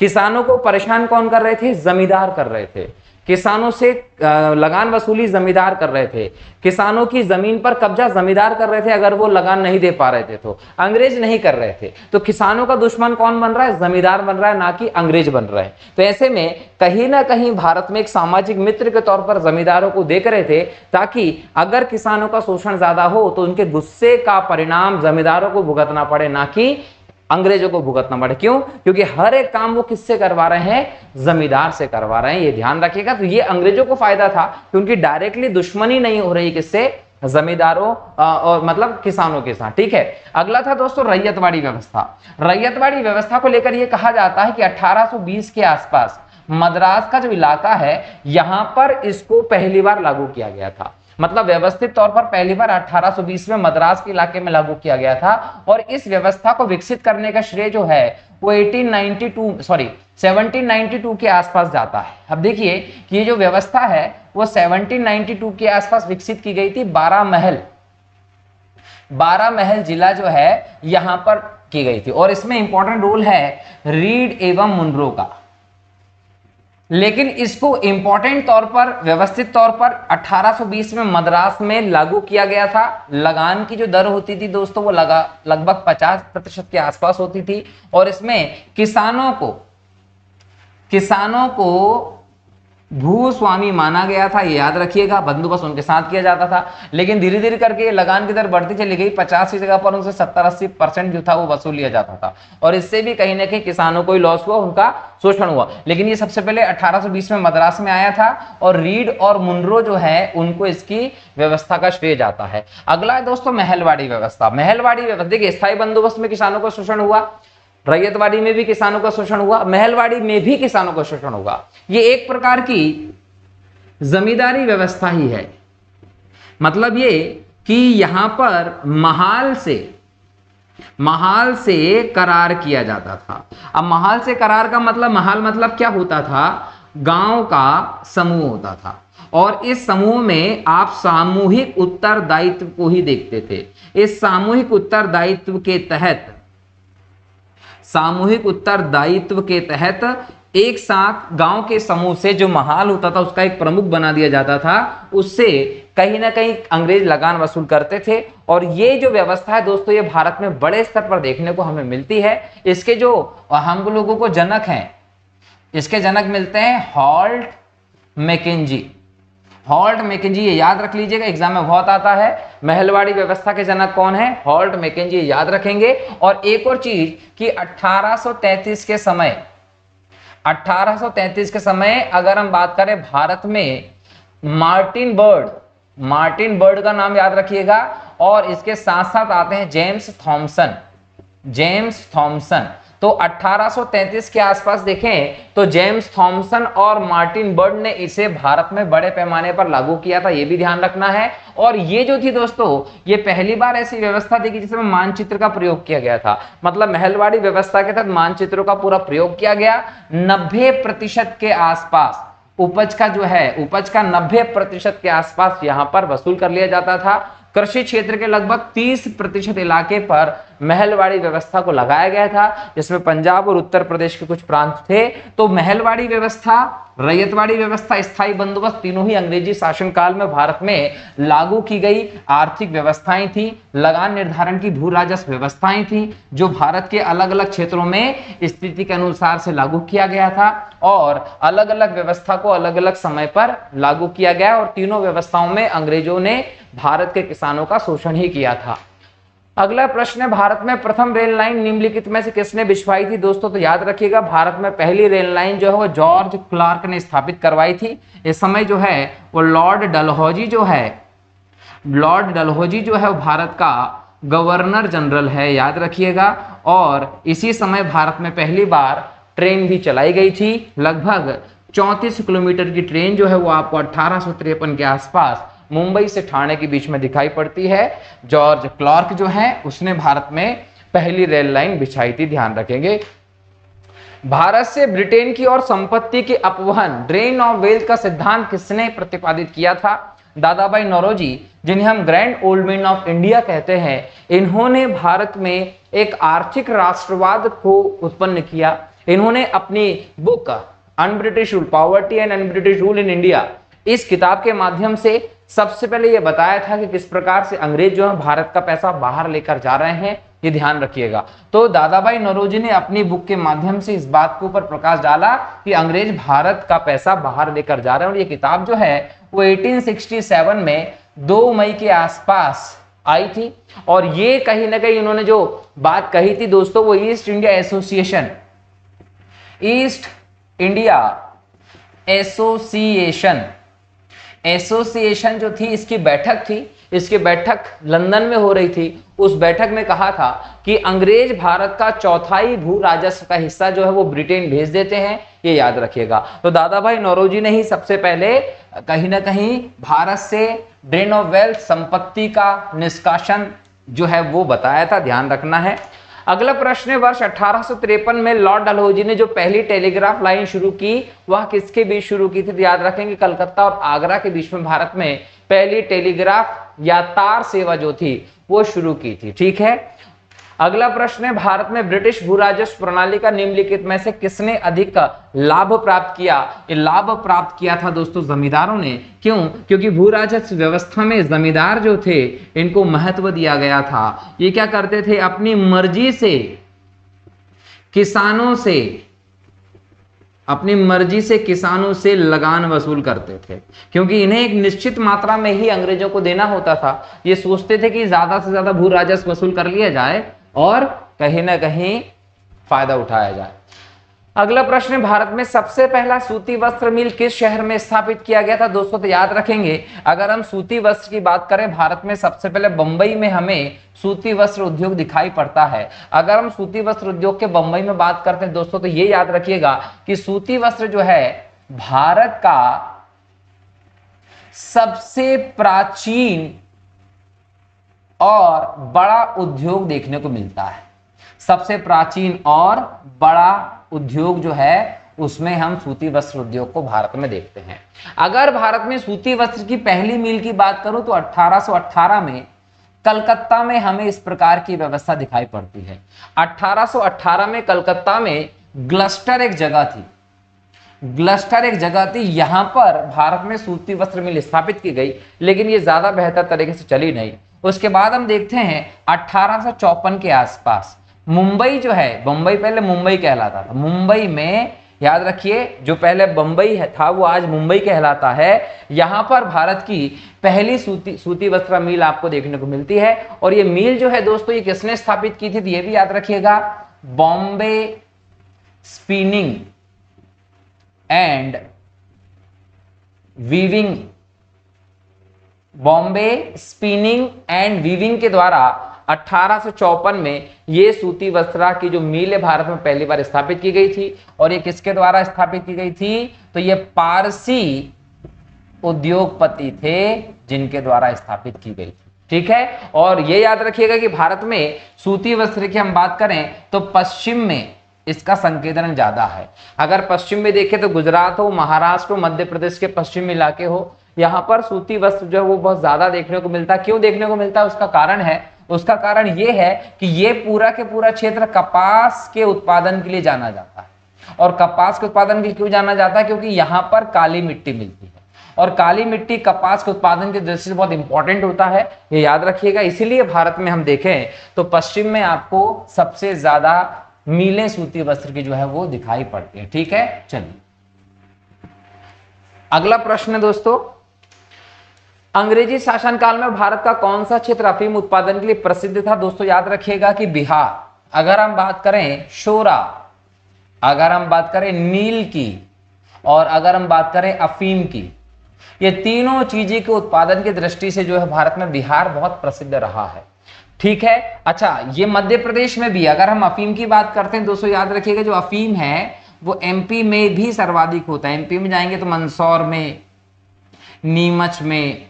किसानों को परेशान कौन कर रहे थे? जमींदार कर रहे थे। किसानों से लगान वसूली जमींदार कर रहे थे। किसानों की जमीन पर कब्जा जमींदार कर रहे थे, अगर वो लगान नहीं दे पा रहे थे तो अंग्रेज नहीं कर रहे थे। तो किसानों का दुश्मन कौन बन रहा है? जमींदार बन रहा है, ना कि अंग्रेज बन रहे हैं। तो ऐसे में कहीं ना कहीं भारत में एक सामाजिक मित्र के तौर पर जमींदारों को देख रहे थे, ताकि अगर किसानों का शोषण ज्यादा हो तो उनके गुस्से का परिणाम जमींदारों को भुगतना पड़े, ना कि अंग्रेजों को भुगतना पड़े। क्यों? क्योंकि हर एक काम वो किससे करवा रहे हैं? जमींदार से करवा रहे हैं, ये ध्यान रखिएगा। तो ये अंग्रेजों को फायदा था कि उनकी डायरेक्टली दुश्मनी नहीं हो रही किससे? जमींदारों और मतलब किसानों के साथ। ठीक है, अगला था दोस्तों रैयतवाड़ी व्यवस्था। रैयतवाड़ी व्यवस्था को लेकर यह कहा जाता है कि 1820 के आसपास मद्रास का जो इलाका है यहां पर इसको पहली बार लागू किया गया था। मतलब व्यवस्थित तौर पर पहली बार 1820 में मद्रास के इलाके में लागू किया गया था। और इस व्यवस्था को विकसित करने का श्रेय जो है वो 1792 के आसपास जाता है। अब देखिए कि ये जो व्यवस्था है वो 1792 के आसपास विकसित की गई थी। 12 महल जिला जो है यहां पर की गई थी, और इसमें इंपॉर्टेंट रोल है रीड एवं मुनरो का। लेकिन इसको इंपॉर्टेंट तौर पर, व्यवस्थित तौर पर 1820 में मद्रास में लागू किया गया था। लगान की जो दर होती थी दोस्तों वो लगभग 50% के आसपास होती थी, और इसमें किसानों को भूस्वामी माना गया था, ये याद रखिएगा। बंदोबस्त उनके साथ किया जाता था। लेकिन धीरे धीरे करके लगान की दर बढ़ती चली गई। 50 की जगह पर उनसे 70-80% जो था वो वसूल लिया जाता था, और इससे भी कहीं ना कहीं किसानों को ही लॉस हुआ, उनका शोषण हुआ। लेकिन ये सबसे पहले 1820 में मद्रास में आया था, और रीड और मुनरो जो है उनको इसकी व्यवस्था का श्रेय जाता है। अगला है दोस्तों महलवाड़ी व्यवस्था। महलवाड़ी व्यवस्था देखिए, स्थायी बंदोबस्त में किसानों का शोषण हुआ, रैयतवाड़ी में भी किसानों का शोषण हुआ, महलवाड़ी में भी किसानों का शोषण होगा। ये एक प्रकार की जमींदारी व्यवस्था ही है। मतलब ये कि यहां पर महाल से करार किया जाता था। अब महाल से करार का मतलब, महाल मतलब क्या होता था? गांव का समूह होता था, और इस समूह में आप सामूहिक उत्तरदायित्व को ही देखते थे। इस सामूहिक उत्तरदायित्व के तहत एक साथ गांव के समूह से जो महाल होता था उसका एक प्रमुख बना दिया जाता था। उससे कहीं ना कहीं अंग्रेज लगान वसूल करते थे। और ये जो व्यवस्था है दोस्तों ये भारत में बड़े स्तर पर देखने को हमें मिलती है। इसके जो हम लोगों को जनक हैं इसके जनक मिलते हैं हॉल्ट मैकेंजी। हॉल्ट मैकेंजी, ये याद रख लीजिएगा, एग्जाम में बहुत आता है। महलवाड़ी व्यवस्था के जनक कौन है? हॉल्ट मैकेंजी, याद रखेंगे। और एक और चीज कि 1833 के समय, 1833 के समय अगर हम बात करें भारत में, मार्टिन बर्ड, मार्टिन बर्ड का नाम याद रखिएगा। और इसके साथ साथ आते हैं जेम्स थॉमसन, जेम्स थॉमसन। तो 1833 के आसपास देखें तो जेम्स थॉमसन और मार्टिन बर्ड ने इसे भारत में बड़े पैमाने पर लागू किया था, यह भी ध्यान रखना है। और ये जो थी दोस्तों, ये पहली बार ऐसी व्यवस्था थी कि जिसमें मानचित्र का प्रयोग किया गया था। मतलब महलवाड़ी व्यवस्था के तहत मानचित्रों का पूरा प्रयोग किया गया। 90% के आसपास उपज का जो है, उपज का 90% के आसपास यहां पर वसूल कर लिया जाता था। कृषि क्षेत्र के लगभग 30% इलाके पर महलवाड़ी व्यवस्था को लगाया गया था, जिसमें पंजाब और उत्तर प्रदेश के कुछ प्रांत थे। तो महलवाड़ी व्यवस्था, रैयतवाड़ी व्यवस्था, स्थायी बंदोबस्त, तीनों ही अंग्रेजी शासनकाल में भारत में लागू की गई आर्थिक व्यवस्थाएं थी। लगान निर्धारण की भू राजस्व व्यवस्थाएं थी, जो भारत के अलग अलग क्षेत्रों में स्थिति के अनुसार से लागू किया गया था। और अलग अलग व्यवस्था को अलग अलग समय पर लागू किया गया, और तीनों व्यवस्थाओं में अंग्रेजों ने भारत के किसानों का शोषण ही किया था। अगला प्रश्न है, भारत में प्रथम रेल लाइन निम्नलिखित में से किसने बिछवाई थी? दोस्तों तो याद रखिएगा, भारत में पहली रेल लाइन जो है वो जॉर्ज क्लार्क ने स्थापित करवाई थी। इस समय जो है वो लॉर्ड डलहौजी जो है, लॉर्ड डलहौजी जो है वो भारत का गवर्नर जनरल है, याद रखिएगा। और इसी समय भारत में पहली बार ट्रेन भी चलाई गई थी। लगभग 34 किलोमीटर की ट्रेन जो है वो आपको 1853 के आसपास मुंबई से ठाणे के बीच में दिखाई पड़ती है। जॉर्ज क्लार्क जो है उसने भारत में पहली रेल लाइन बिछाई थी, ध्यान रखेंगे। भारत से ब्रिटेन की ओर संपत्ति के अपवहन, ड्रेन ऑफ वेल्थ का सिद्धांत किसने प्रतिपादित किया था? दादाभाई नौरोजी, जिन्हें हम grand old man of India कहते हैं। इन्होंने भारत में एक आर्थिक राष्ट्रवाद को उत्पन्न किया। इन्होंने अपनी book un-British rule, poverty and un-British rule in India, इस किताब के माध्यम से सबसे पहले यह बताया था कि किस प्रकार से अंग्रेज जो है भारत का पैसा बाहर लेकर जा रहे हैं, ये ध्यान रखिएगा। तो दादाभाई नौरोजी ने अपनी बुक के माध्यम से इस बात के ऊपर प्रकाश डाला कि अंग्रेज भारत का पैसा बाहर लेकर जा रहे हैं। और ये किताब जो है वो 1867 में 2 मई के आसपास आई थी। और ये कहीं ना कहीं उन्होंने जो बात कही थी दोस्तों, वो east India association, east India association जो थी, इसकी बैठक थी। इसकी बैठक लंदन में हो रही थी। उस बैठक में कहा था कि अंग्रेज भारत का 1/4 भू राजस्व का हिस्सा जो है वो ब्रिटेन भेज देते हैं, ये याद रखिएगा। तो दादाभाई नौरोजी ने ही सबसे पहले कहीं ना कहीं भारत से ड्रेन ऑफ वेल्थ, संपत्ति का निष्कासन जो है वो बताया था, ध्यान रखना है। अगला प्रश्न है, वर्ष 1853 में लॉर्ड डलहौजी ने जो पहली टेलीग्राफ लाइन शुरू की, वह किसके बीच शुरू की थी? याद रखेंगे, कलकत्ता और आगरा के बीच में भारत में पहली टेलीग्राफ या तार सेवा जो थी वो शुरू की थी, ठीक है। अगला प्रश्न है, भारत में ब्रिटिश भू राजस्व प्रणाली का निम्नलिखित में से किसने अधिक लाभ प्राप्त किया? ये लाभ प्राप्त किया था दोस्तों जमींदारों ने। क्यों? क्योंकि भू राजस्व व्यवस्था में जमींदार जो थे इनको महत्व दिया गया था। ये क्या करते थे? अपनी मर्जी से किसानों से लगान वसूल करते थे, क्योंकि इन्हें एक निश्चित मात्रा में ही अंग्रेजों को देना होता था। ये सोचते थे कि ज्यादा से ज्यादा भू राजस्व वसूल कर लिया जाए और कहीं ना कहीं फायदा उठाया जाए। अगला प्रश्न, भारत में सबसे पहला सूती वस्त्र मिल किस शहर में स्थापित किया गया था? दोस्तों तो याद रखेंगे, अगर हम सूती वस्त्र की बात करें, भारत में सबसे पहले बंबई में हमें सूती वस्त्र उद्योग दिखाई पड़ता है। अगर हम सूती वस्त्र उद्योग के बंबई में बात करते हैं दोस्तों, तो ये याद रखिएगा कि सूती वस्त्र जो है भारत का सबसे प्राचीन और बड़ा उद्योग देखने को मिलता है। सबसे प्राचीन और बड़ा उद्योग जो है उसमें हम सूती वस्त्र उद्योग को भारत में देखते हैं। अगर भारत में सूती वस्त्र की पहली मील की बात करूं तो 1818 में कलकत्ता में हमें इस प्रकार की व्यवस्था दिखाई पड़ती है। 1818 में कलकत्ता में ग्लस्टर एक जगह थी, यहां पर भारत में सूती वस्त्र मिल स्थापित की गई, लेकिन ये ज्यादा बेहतर तरीके से चली नहीं। उसके बाद हम देखते हैं 1854 के आसपास मुंबई जो है, बंबई पहले मुंबई कहलाता था, मुंबई में याद रखिए, जो पहले बंबई था वो आज मुंबई कहलाता है। यहां पर भारत की पहली सूती वस्त्र मिल आपको देखने को मिलती है। और ये मिल जो है दोस्तों, ये किसने स्थापित की थी, तो ये भी याद रखिएगा, Bombay spinning and weaving, Bombay spinning and weaving के द्वारा 1854 में ये सूती वस्त्रा की जो मिल है भारत में पहली बार स्थापित की गई थी। और ये किसके द्वारा स्थापित की गई थी, तो ये पारसी उद्योगपति थे जिनके द्वारा स्थापित की गई थी। ठीक है, और ये याद रखिएगा कि भारत में सूती वस्त्र की हम बात करें तो पश्चिम में इसका संकेंद्रण ज्यादा है। अगर पश्चिम में देखें तो गुजरात हो, महाराष्ट्र हो, मध्य प्रदेश के पश्चिम इलाके हो, यहाँ पर सूती वस्त्र जो है वो बहुत ज्यादा देखने को मिलता है। क्यों देखने को मिलता है, उसका कारण है, उसका कारण ये है कि ये पूरा के पूरा क्षेत्र कपास के उत्पादन के लिए जाना जाता है। और कपास के उत्पादन के लिए क्यों जाना जाता है, क्योंकि यहाँ पर काली मिट्टी मिलती है और काली मिट्टी कपास के उत्पादन की दृष्टि से बहुत इंपॉर्टेंट होता है, ये याद रखिएगा। इसीलिए भारत में हम देखें तो पश्चिम में आपको सबसे ज्यादा मिलें सूती वस्त्र की जो है वो दिखाई पड़ती है। ठीक है, चलिए अगला प्रश्न है दोस्तों, अंग्रेजी शासनकाल में भारत का कौन सा क्षेत्र अफीम उत्पादन के लिए प्रसिद्ध था। दोस्तों याद रखिएगा कि बिहार। अगर हम बात करें शोरा, अगर हम बात करें नील की, और अगर हम बात करें अफीम की, ये तीनों चीजें के उत्पादन की दृष्टि से जो है भारत में बिहार बहुत प्रसिद्ध रहा है। ठीक है, अच्छा, ये मध्य प्रदेश में भी, अगर हम अफीम की बात करते हैं दोस्तों याद रखिएगा, जो अफीम है वो एमपी में भी सर्वाधिक होता है। एमपी में जाएंगे तो मंदसौर में, नीमच में,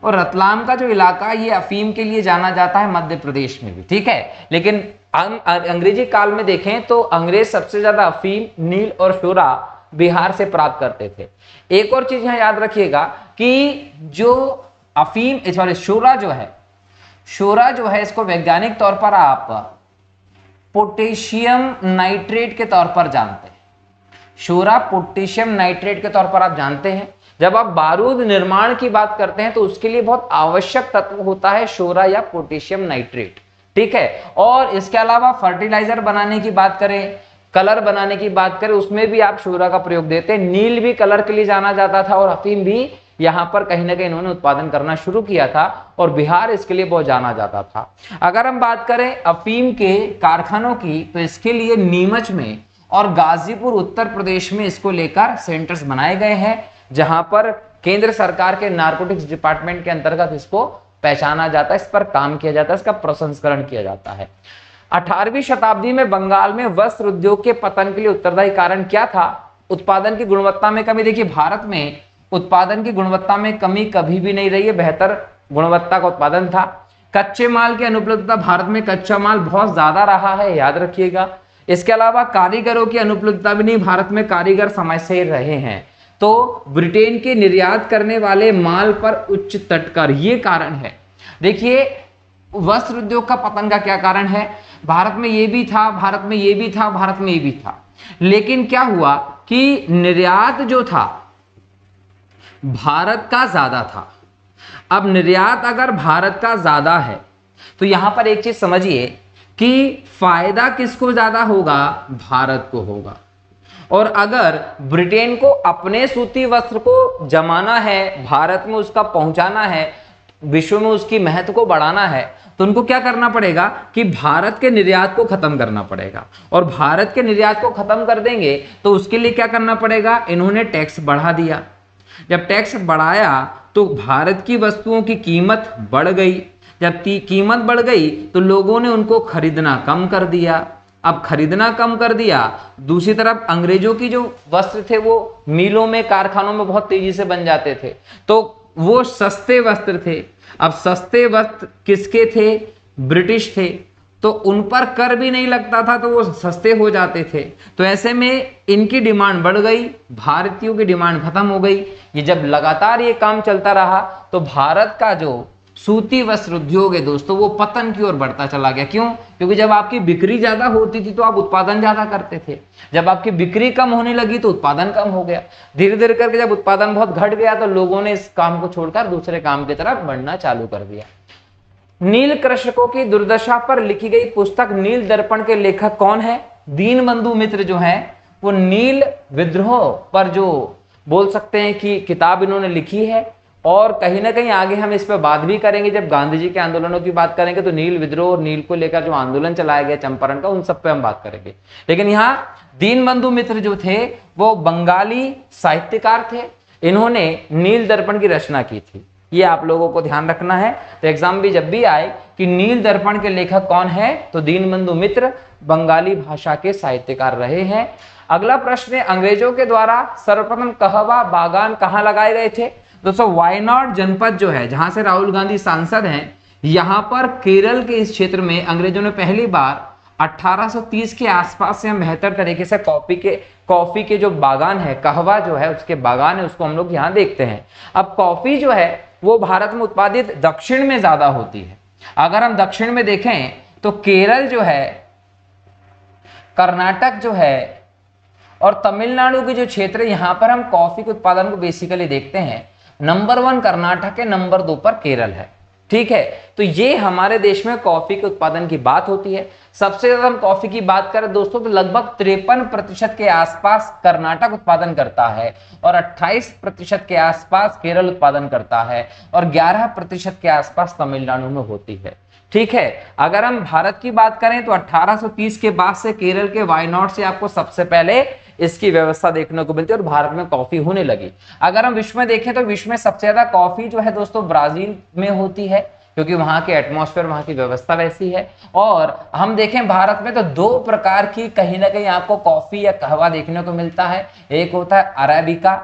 और रतलाम का जो इलाका ये अफीम के लिए जाना जाता है, मध्य प्रदेश में भी। ठीक है, लेकिन अंग्रेजी काल में देखें तो अंग्रेज सबसे ज्यादा अफीम, नील और शोरा बिहार से प्राप्त करते थे। एक और चीज यहां याद रखिएगा कि जो अफीम सॉरी शोरा जो है इसको वैज्ञानिक तौर पर आप पोटेशियम नाइट्रेट के तौर पर जानते हैं। शोरा पोटेशियम नाइट्रेट के तौर पर आप जानते हैं। जब आप बारूद निर्माण की बात करते हैं तो उसके लिए बहुत आवश्यक तत्व होता है शोरा या पोटेशियम नाइट्रेट। ठीक है, और इसके अलावा फर्टिलाइजर बनाने की बात करें, कलर बनाने की बात करें, उसमें भी आप शोरा का प्रयोग देते हैं। नील भी कलर के लिए जाना जाता था और अफीम भी यहां पर कहीं ना कहीं इन्होंने उत्पादन करना शुरू किया था और बिहार इसके लिए बहुत जाना जाता था। अगर हम बात करें अफीम के कारखानों की तो इसके लिए नीमच में और गाजीपुर उत्तर प्रदेश में इसको लेकर सेंटर्स बनाए गए हैं, जहां पर केंद्र सरकार के नारकोटिक्स डिपार्टमेंट के अंतर्गत इसको पहचाना जाता है, इस पर काम किया जाता है, इसका प्रसंस्करण किया जाता है। 18वीं शताब्दी में बंगाल में वस्त्र उद्योग के पतन के लिए उत्तरदायी कारण क्या था? उत्पादन की गुणवत्ता में कमी। देखिए, भारत में उत्पादन की गुणवत्ता में कमी कभी भी नहीं रही है, बेहतर गुणवत्ता का उत्पादन था। कच्चे माल की अनुपलब्धता, भारत में कच्चा माल बहुत ज्यादा रहा है, याद रखिएगा। इसके अलावा कारीगरों की अनुपलब्धता भी नहीं, भारत में कारीगर समय से रहे हैं। तो ब्रिटेन के निर्यात करने वाले माल पर उच्च तटकर, ये कारण है। देखिए, वस्त्र उद्योग का पतन का क्या कारण है? भारत में ये भी था, भारत में ये भी था, भारत में ये भी था, लेकिन क्या हुआ कि निर्यात जो था भारत का ज्यादा था। अब निर्यात अगर भारत का ज्यादा है तो यहां पर एक चीज समझिए कि फायदा किसको ज्यादा होगा? भारत को होगा। और अगर ब्रिटेन को अपने सूती वस्त्र को जमाना है, भारत में उसका पहुंचाना है, विश्व में उसकी महत्व को बढ़ाना है, तो उनको क्या करना पड़ेगा कि भारत के निर्यात को खत्म करना पड़ेगा। और भारत के निर्यात को खत्म कर देंगे तो उसके लिए क्या करना पड़ेगा? इन्होंने टैक्स बढ़ा दिया। जब टैक्स बढ़ाया तो भारत की वस्तुओं की कीमत बढ़ गई। जब कीमत बढ़ गई तो लोगों ने उनको खरीदना कम कर दिया। अब खरीदना कम कर दिया, दूसरी तरफ अंग्रेजों की जो वस्त्र थे वो मिलों में, कारखानों में बहुत तेजी से बन जाते थे, तो वो सस्ते वस्त्र थे। अब सस्ते वस्त्र किसके थे? ब्रिटिश थे, तो उन पर कर भी नहीं लगता था, तो वो सस्ते हो जाते थे। तो ऐसे में इनकी डिमांड बढ़ गई, भारतीयों की डिमांड खत्म हो गई। ये जब लगातार ये काम चलता रहा तो भारत का जो सूती वस्त्र उद्योग है दोस्तों वो पतन की ओर बढ़ता चला गया। क्यों? क्योंकि जब आपकी बिक्री ज्यादा होती थी तो आप उत्पादन ज्यादा करते थे, जब आपकी बिक्री कम होने लगी तो उत्पादन कम हो गया। धीरे धीरे करके जब उत्पादन बहुत घट गया तो लोगों ने इस काम को छोड़कर दूसरे काम की तरफ बढ़ना चालू कर दिया। नील कृषकों की दुर्दशा पर लिखी गई पुस्तक नील दर्पण के लेखक कौन है? दीनबंधु मित्र जो है वो नील विद्रोह पर जो बोल सकते हैं कि किताब इन्होंने लिखी है, और कहीं ना कहीं आगे हम इस पर बात भी करेंगे जब गांधी जी के आंदोलनों की बात करेंगे, तो नील विद्रोह और नील को लेकर जो आंदोलन चलाया गया चंपारण का, उन सब पे हम बात करेंगे। लेकिन यहाँ दीनबंधु मित्र जो थे वो बंगाली साहित्यकार थे, इन्होंने नील दर्पण की रचना की थी, ये आप लोगों को ध्यान रखना है। तो एग्जाम भी जब भी आए कि नील दर्पण के लेखक कौन है, तो दीनबंधु मित्र बंगाली भाषा के साहित्यकार रहे हैं। अगला प्रश्न है, अंग्रेजों के द्वारा सर्वप्रथम कहवा बागान कहां लगाए गए थे? दोस्तों वायनाड जनपद जो है, जहां से राहुल गांधी सांसद हैं, यहां पर केरल के इस क्षेत्र में अंग्रेजों ने पहली बार 1830 के आसपास से हम बेहतर तरीके से कॉफी के जो बागान है, कहवा जो है उसके बागान है, उसको हम लोग यहाँ देखते हैं। अब कॉफी जो है वो भारत में उत्पादित दक्षिण में ज्यादा होती है। अगर हम दक्षिण में देखें तो केरल जो है, कर्नाटक जो है और तमिलनाडु के जो क्षेत्र है, यहां पर हम कॉफी के उत्पादन को बेसिकली देखते हैं। नंबर 1 कर्नाटक है, नंबर 2 पर केरल है। ठीक है, तो ये हमारे देश में कॉफी के उत्पादन की बात होती है। सबसे ज्यादा हम कॉफी की बात करें दोस्तों तो लगभग 53% के आसपास कर्नाटक उत्पादन करता है, और 28% के आसपास केरल उत्पादन करता है, और 11% के आसपास तमिलनाडु में होती है। ठीक है, अगर हम भारत की बात करें तो 1830 के बाद से केरल के वायनाड से आपको सबसे पहले इसकी व्यवस्था देखने को मिलती है और भारत में कॉफी होने लगी। अगर हम विश्व में देखें तो विश्व में सबसे ज्यादा कॉफी जो है दोस्तों ब्राजील में होती है, क्योंकि वहां के एटमॉस्फेयर, वहां की व्यवस्था वैसी है। और हम देखें भारत में तो 2 प्रकार की कहीं ना कहीं आपको कॉफी या कहवा देखने को मिलता है, एक होता है अरेबिका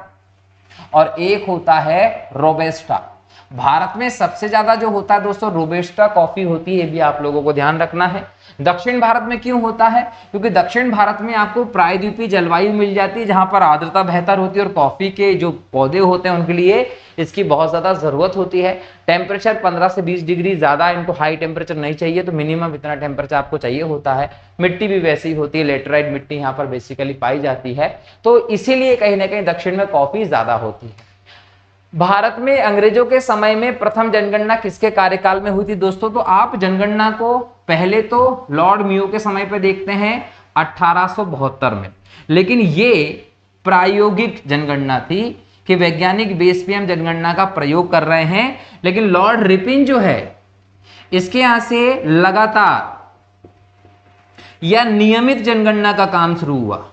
और एक होता है रोबेस्टा। भारत में सबसे ज्यादा जो होता है दोस्तों रोबेस्टा कॉफी होती है, ये भी आप लोगों को ध्यान रखना है। दक्षिण भारत में क्यों होता है? क्योंकि दक्षिण भारत में आपको प्रायद्वीपीय जलवायु मिल जाती है, जहां पर आर्द्रता बेहतर होती है, और कॉफी के जो पौधे होते हैं उनके लिए इसकी बहुत ज्यादा जरूरत होती है। टेम्परेचर 15 से 20 डिग्री, ज्यादा इनको हाई टेम्परेचर नहीं चाहिए, तो मिनिमम इतना टेम्परेचर आपको चाहिए होता है। मिट्टी भी वैसी होती है, लेटराइट मिट्टी यहाँ पर बेसिकली पाई जाती है, तो इसीलिए कहीं ना कहीं दक्षिण में कॉफी ज्यादा होती है। भारत में अंग्रेजों के समय में प्रथम जनगणना किसके कार्यकाल में हुई थी दोस्तों? तो आप जनगणना को पहले तो लॉर्ड मियो के समय पे देखते हैं 1872 में, लेकिन ये प्रायोगिक जनगणना थी कि वैज्ञानिक बेस पे हम जनगणना का प्रयोग कर रहे हैं। लेकिन लॉर्ड रिपिन जो है इसके यहां से लगातार या नियमित जनगणना का काम शुरू हुआ।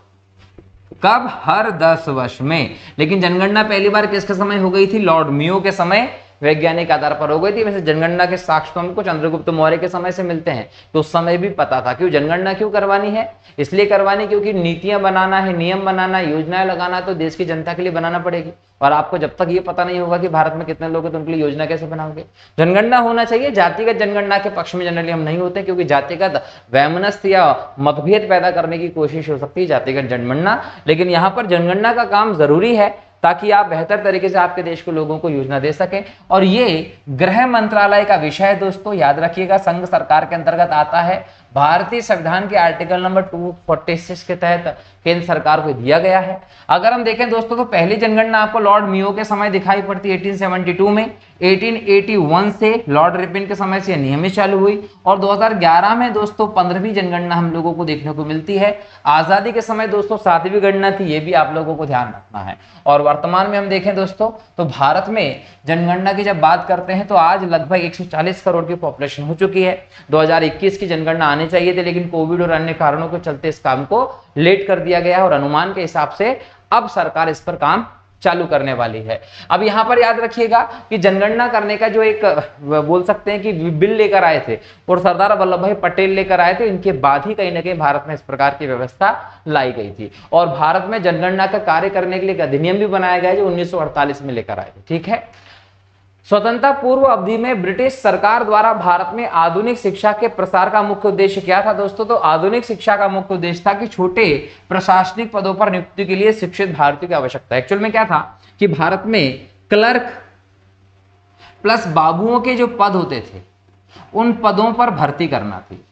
कब? हर 10 वर्ष में। लेकिन जनगणना पहली बार किसके समय हो गई थी? लॉर्ड मियो के समय वैज्ञानिक आधार पर हो गई थी। वैसे जनगणना के साक्ष्य तो हमको चंद्रगुप्त मौर्य के समय से मिलते हैं, तो उस समय भी पता था। क्यों जनगणना क्यों करवानी है? इसलिए करवानी क्योंकि नीतियां बनाना है, नियम बनाना, योजनाएं लगाना तो देश की जनता के लिए बनाना पड़ेगी, और आपको जब तक ये पता नहीं होगा कि भारत में कितने लोग हैं तो उनके लिए योजना कैसे बनाओगे? जनगणना होना चाहिए। जातिगत जनगणना के पक्ष में जनरली हम नहीं होते, क्योंकि जातिगत वैमनस्य या मतभेद पैदा करने की कोशिश हो सकती है जातिगत जनगणना। लेकिन यहाँ पर जनगणना का काम जरूरी है ताकि आप बेहतर तरीके से आपके देश के लोगों को योजना दे सकें। और ये गृह मंत्रालय का विषय है दोस्तों, याद रखिएगा, संघ सरकार के अंतर्गत आता है। भारतीय संविधान के आर्टिकल नंबर 246 के तहत केंद्र सरकार को दिया गया है। अगर हम देखें दोस्तों तो पहली जनगणना आपको लॉर्ड मियो के समय दिखाई पड़ती है 1872 में। 1881 से लॉर्ड रिपिन के समय से नियमित चालू हुई, और 2011 में दोस्तों 15वीं जनगणना हम लोगों को देखने को मिलती है। आजादी के समय दोस्तों 7वीं गणना थी, ये भी आप लोगों को ध्यान रखना है। और वर्तमान में हम देखें दोस्तों तो भारत में जनगणना की जब बात करते हैं तो आज लगभग 140 करोड़ की पॉपुलेशन हो चुकी है। 2021 की जनगणना आने चाहिए थे, लेकिन कोविड और अन्य कारणों के चलते इस काम को लेट कर दिया गया है, और अनुमान के हिसाब से अब सरकार इस पर काम चालू करने वाली है। अब यहां पर याद रखिएगा कि जनगणना करने का जो एक बोल सकते हैं कि बिल लेकर आए थे और सरदार वल्लभ भाई पटेल लेकर आए थे, इनके बाद ही कहीं ना कहीं भारत में इस प्रकार की व्यवस्था लाई गई थी। और भारत में जनगणना का कार्य करने के लिए एक अधिनियम भी बनाया गया जो 1948 में लेकर आए थे। ठीक है, स्वतंत्रता पूर्व अवधि में ब्रिटिश सरकार द्वारा भारत में आधुनिक शिक्षा के प्रसार का मुख्य उद्देश्य क्या था दोस्तों? तो आधुनिक शिक्षा का मुख्य उद्देश्य था कि छोटे प्रशासनिक पदों पर नियुक्ति के लिए शिक्षित भारतीयों की आवश्यकता है। एक्चुअल में क्या था कि भारत में क्लर्क प्लस बाबुओं के जो पद होते थे उन पदों पर भर्ती करना थी।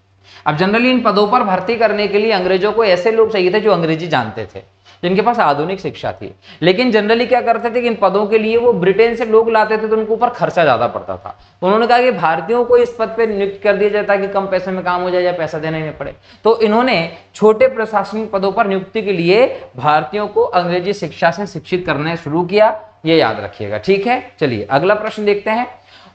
अब जनरली इन पदों पर भर्ती करने के लिए अंग्रेजों को ऐसे लोग चाहिए थे जो अंग्रेजी जानते थे, जिनके पास आधुनिक शिक्षा थी। लेकिन जनरली क्या करते थे कि इन पदों के लिए वो ब्रिटेन से लोग लाते थे, तो उनके ऊपर खर्चा ज्यादा पड़ता था। उन्होंने कहा कि भारतीयों को इस पद पे नियुक्त कर दिया जाता कि कम पैसे में काम हो जाए या पैसा देना ही नहीं पड़े। तो इन्होंने छोटे प्रशासनिक पदों पर नियुक्ति के लिए भारतीयों को अंग्रेजी शिक्षा से शिक्षित करना शुरू किया, ये याद रखिएगा, ठीक है। चलिए अगला प्रश्न देखते हैं।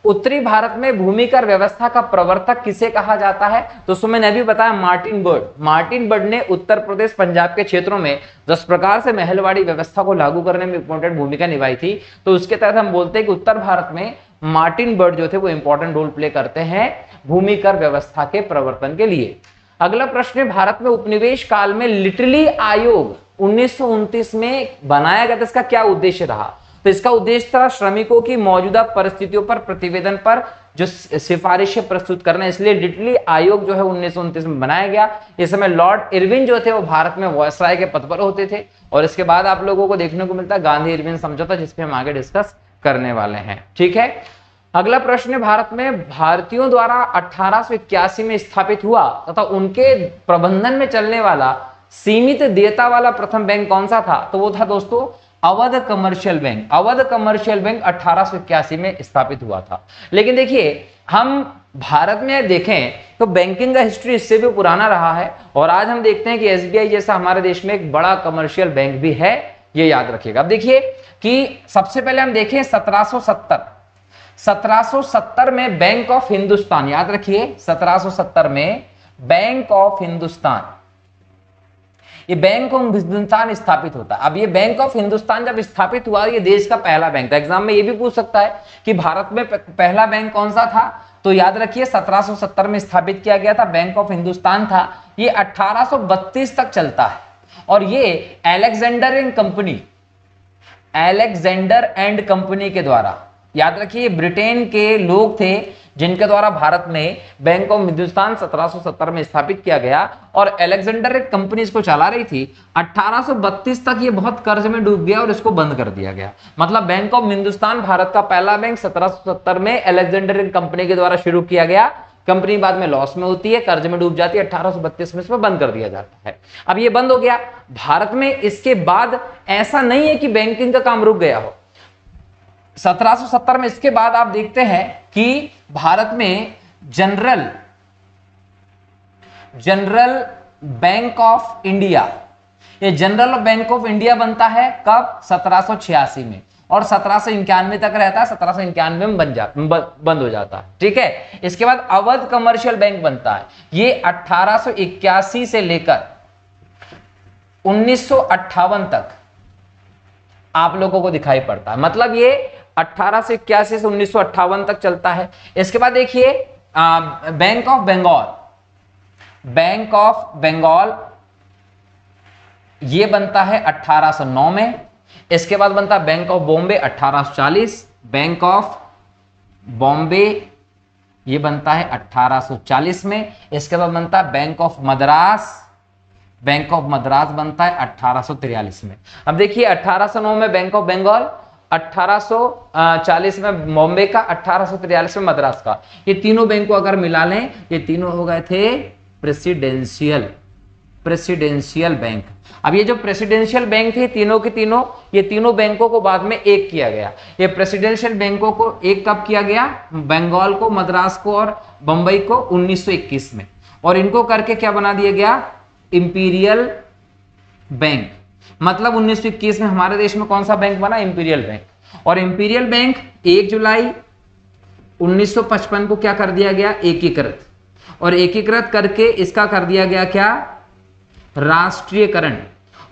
उत्तरी भारत में भूमिकर व्यवस्था का प्रवर्तक किसे कहा जाता है? दोस्तों मैंने अभी बताया मार्टिन बर्ड। मार्टिन बर्ड ने उत्तर प्रदेश पंजाब के क्षेत्रों में जिस प्रकार से महलवाड़ी व्यवस्था को लागू करने में इंपॉर्टेंट भूमिका निभाई थी, तो उसके तहत हम बोलते हैं कि उत्तर भारत में मार्टिन बर्ड जो थे वो इंपॉर्टेंट रोल प्ले करते हैं भूमिकर व्यवस्था के प्रवर्तन के लिए। अगला प्रश्न है, भारत में उपनिवेश काल में लिटरली आयोग 1929 में बनाया गया था, इसका क्या उद्देश्य रहा? तो इसका उद्देश्य था श्रमिकों की मौजूदा परिस्थितियों पर प्रतिवेदन पर जो सिफारिशें प्रस्तुत करना, इसलिए लिटरली आयोग जो है 1929 में बनाया गया। इस समय लॉर्ड इरविन जो थे वो भारत में वायसराय के पद पर होते थे, और इसके बाद आप लोगों को देखने को मिलता है गांधी इरविन समझौता, जिसपे हम आगे डिस्कस करने वाले हैं, ठीक है। अगला प्रश्न है, भारत में भारतीयों द्वारा 1881 में स्थापित हुआ तथा उनके प्रबंधन में चलने वाला सीमित देयता वाला प्रथम बैंक कौन सा था? तो वो था दोस्तों Awadh commercial bank. Awadh commercial bank 1881 में स्थापित हुआ था। लेकिन देखिए हम भारत में देखें तो बैंकिंग का हिस्ट्री इससे भी पुराना रहा है, और आज हम देखते हैं कि एसबीआई जैसा हमारे देश में एक बड़ा कमर्शियल बैंक भी है, ये याद रखिएगा। अब देखिए कि सबसे पहले हम देखें 1770 में बैंक ऑफ हिंदुस्तान, याद रखिए 1770 में बैंक ऑफ हिंदुस्तान, ये बैंक ऑफ हिंदुस्तान स्थापित होता है। अब ये बैंक ऑफ हिंदुस्तान जब स्थापित हुआ, ये देश का पहला बैंक था। एग्जाम में ये भी पूछ सकता है कि भारत में पहला बैंक कौन सा था, तो याद रखिए 1770 में स्थापित किया गया था, बैंक ऑफ हिंदुस्तान था। ये 1832 तक चलता है, और ये अलेक्जेंडर एंड कंपनी के द्वारा, याद रखिए ब्रिटेन के लोग थे जिनके द्वारा भारत में बैंक ऑफ हिंदुस्तान 1770 में स्थापित किया गया, और अलेक्जेंडर एक कंपनी इसको चला रही थी। 1832 तक ये बहुत कर्ज में डूब गया और इसको बंद कर दिया गया। मतलब बैंक ऑफ हिंदुस्तान भारत का पहला बैंक 1770 में अलेक्जेंडर कंपनी के द्वारा शुरू किया गया। कंपनी बाद में लॉस में होती है, कर्ज में डूब जाती है, 1832 में इसमें बंद कर दिया जाता है। अब ये बंद हो गया भारत में। इसके बाद ऐसा नहीं है कि बैंकिंग का काम रुक गया हो। 1770 में इसके बाद आप देखते हैं कि भारत में जनरल बैंक ऑफ इंडिया, ये जनरल बैंक ऑफ इंडिया बनता है कब? 1786 में, और 1791 तक रहता है। 1791 में बंद हो जाता है, ठीक है। इसके बाद अवध कमर्शियल बैंक बनता है, ये 1881 से लेकर 1958 तक आप लोगों को दिखाई पड़ता है। मतलब ये 1881 से 1958 तक चलता है। इसके बाद देखिए बैंक ऑफ बंगाल ये बनता है 1809 में। इसके बाद बनता है bank of Bombay 1840। Bank of Bombay ये बनता है 1840 में। इसके बाद बनता है बैंक ऑफ मद्रास बनता है 1843 में। अब देखिए 1809 में बैंक ऑफ बंगाल, 1840 में बॉम्बे का, 1843 में मद्रास का। ये तीनों बैंक को अगर मिला लें, ये तीनों हो गए थे प्रेसिडेंशियल बैंक। अब ये जो प्रेसिडेंशियल बैंक थे तीनों के तीनों, ये तीनों बैंकों को बाद में एक किया गया। ये प्रेसिडेंशियल बैंकों को एक कब किया गया? बंगाल को, मद्रास को और बंबई को 1921 में। और इनको करके क्या बना दिया गया? Imperial bank. मतलब 1921 में हमारे देश में कौन सा बैंक बना? Imperial bank. और इंपीरियल बैंक 1 जुलाई 1955 को क्या कर दिया गया? एकीकृत। और एकीकृत करके इसका कर दिया गया क्या? राष्ट्रीयकरण।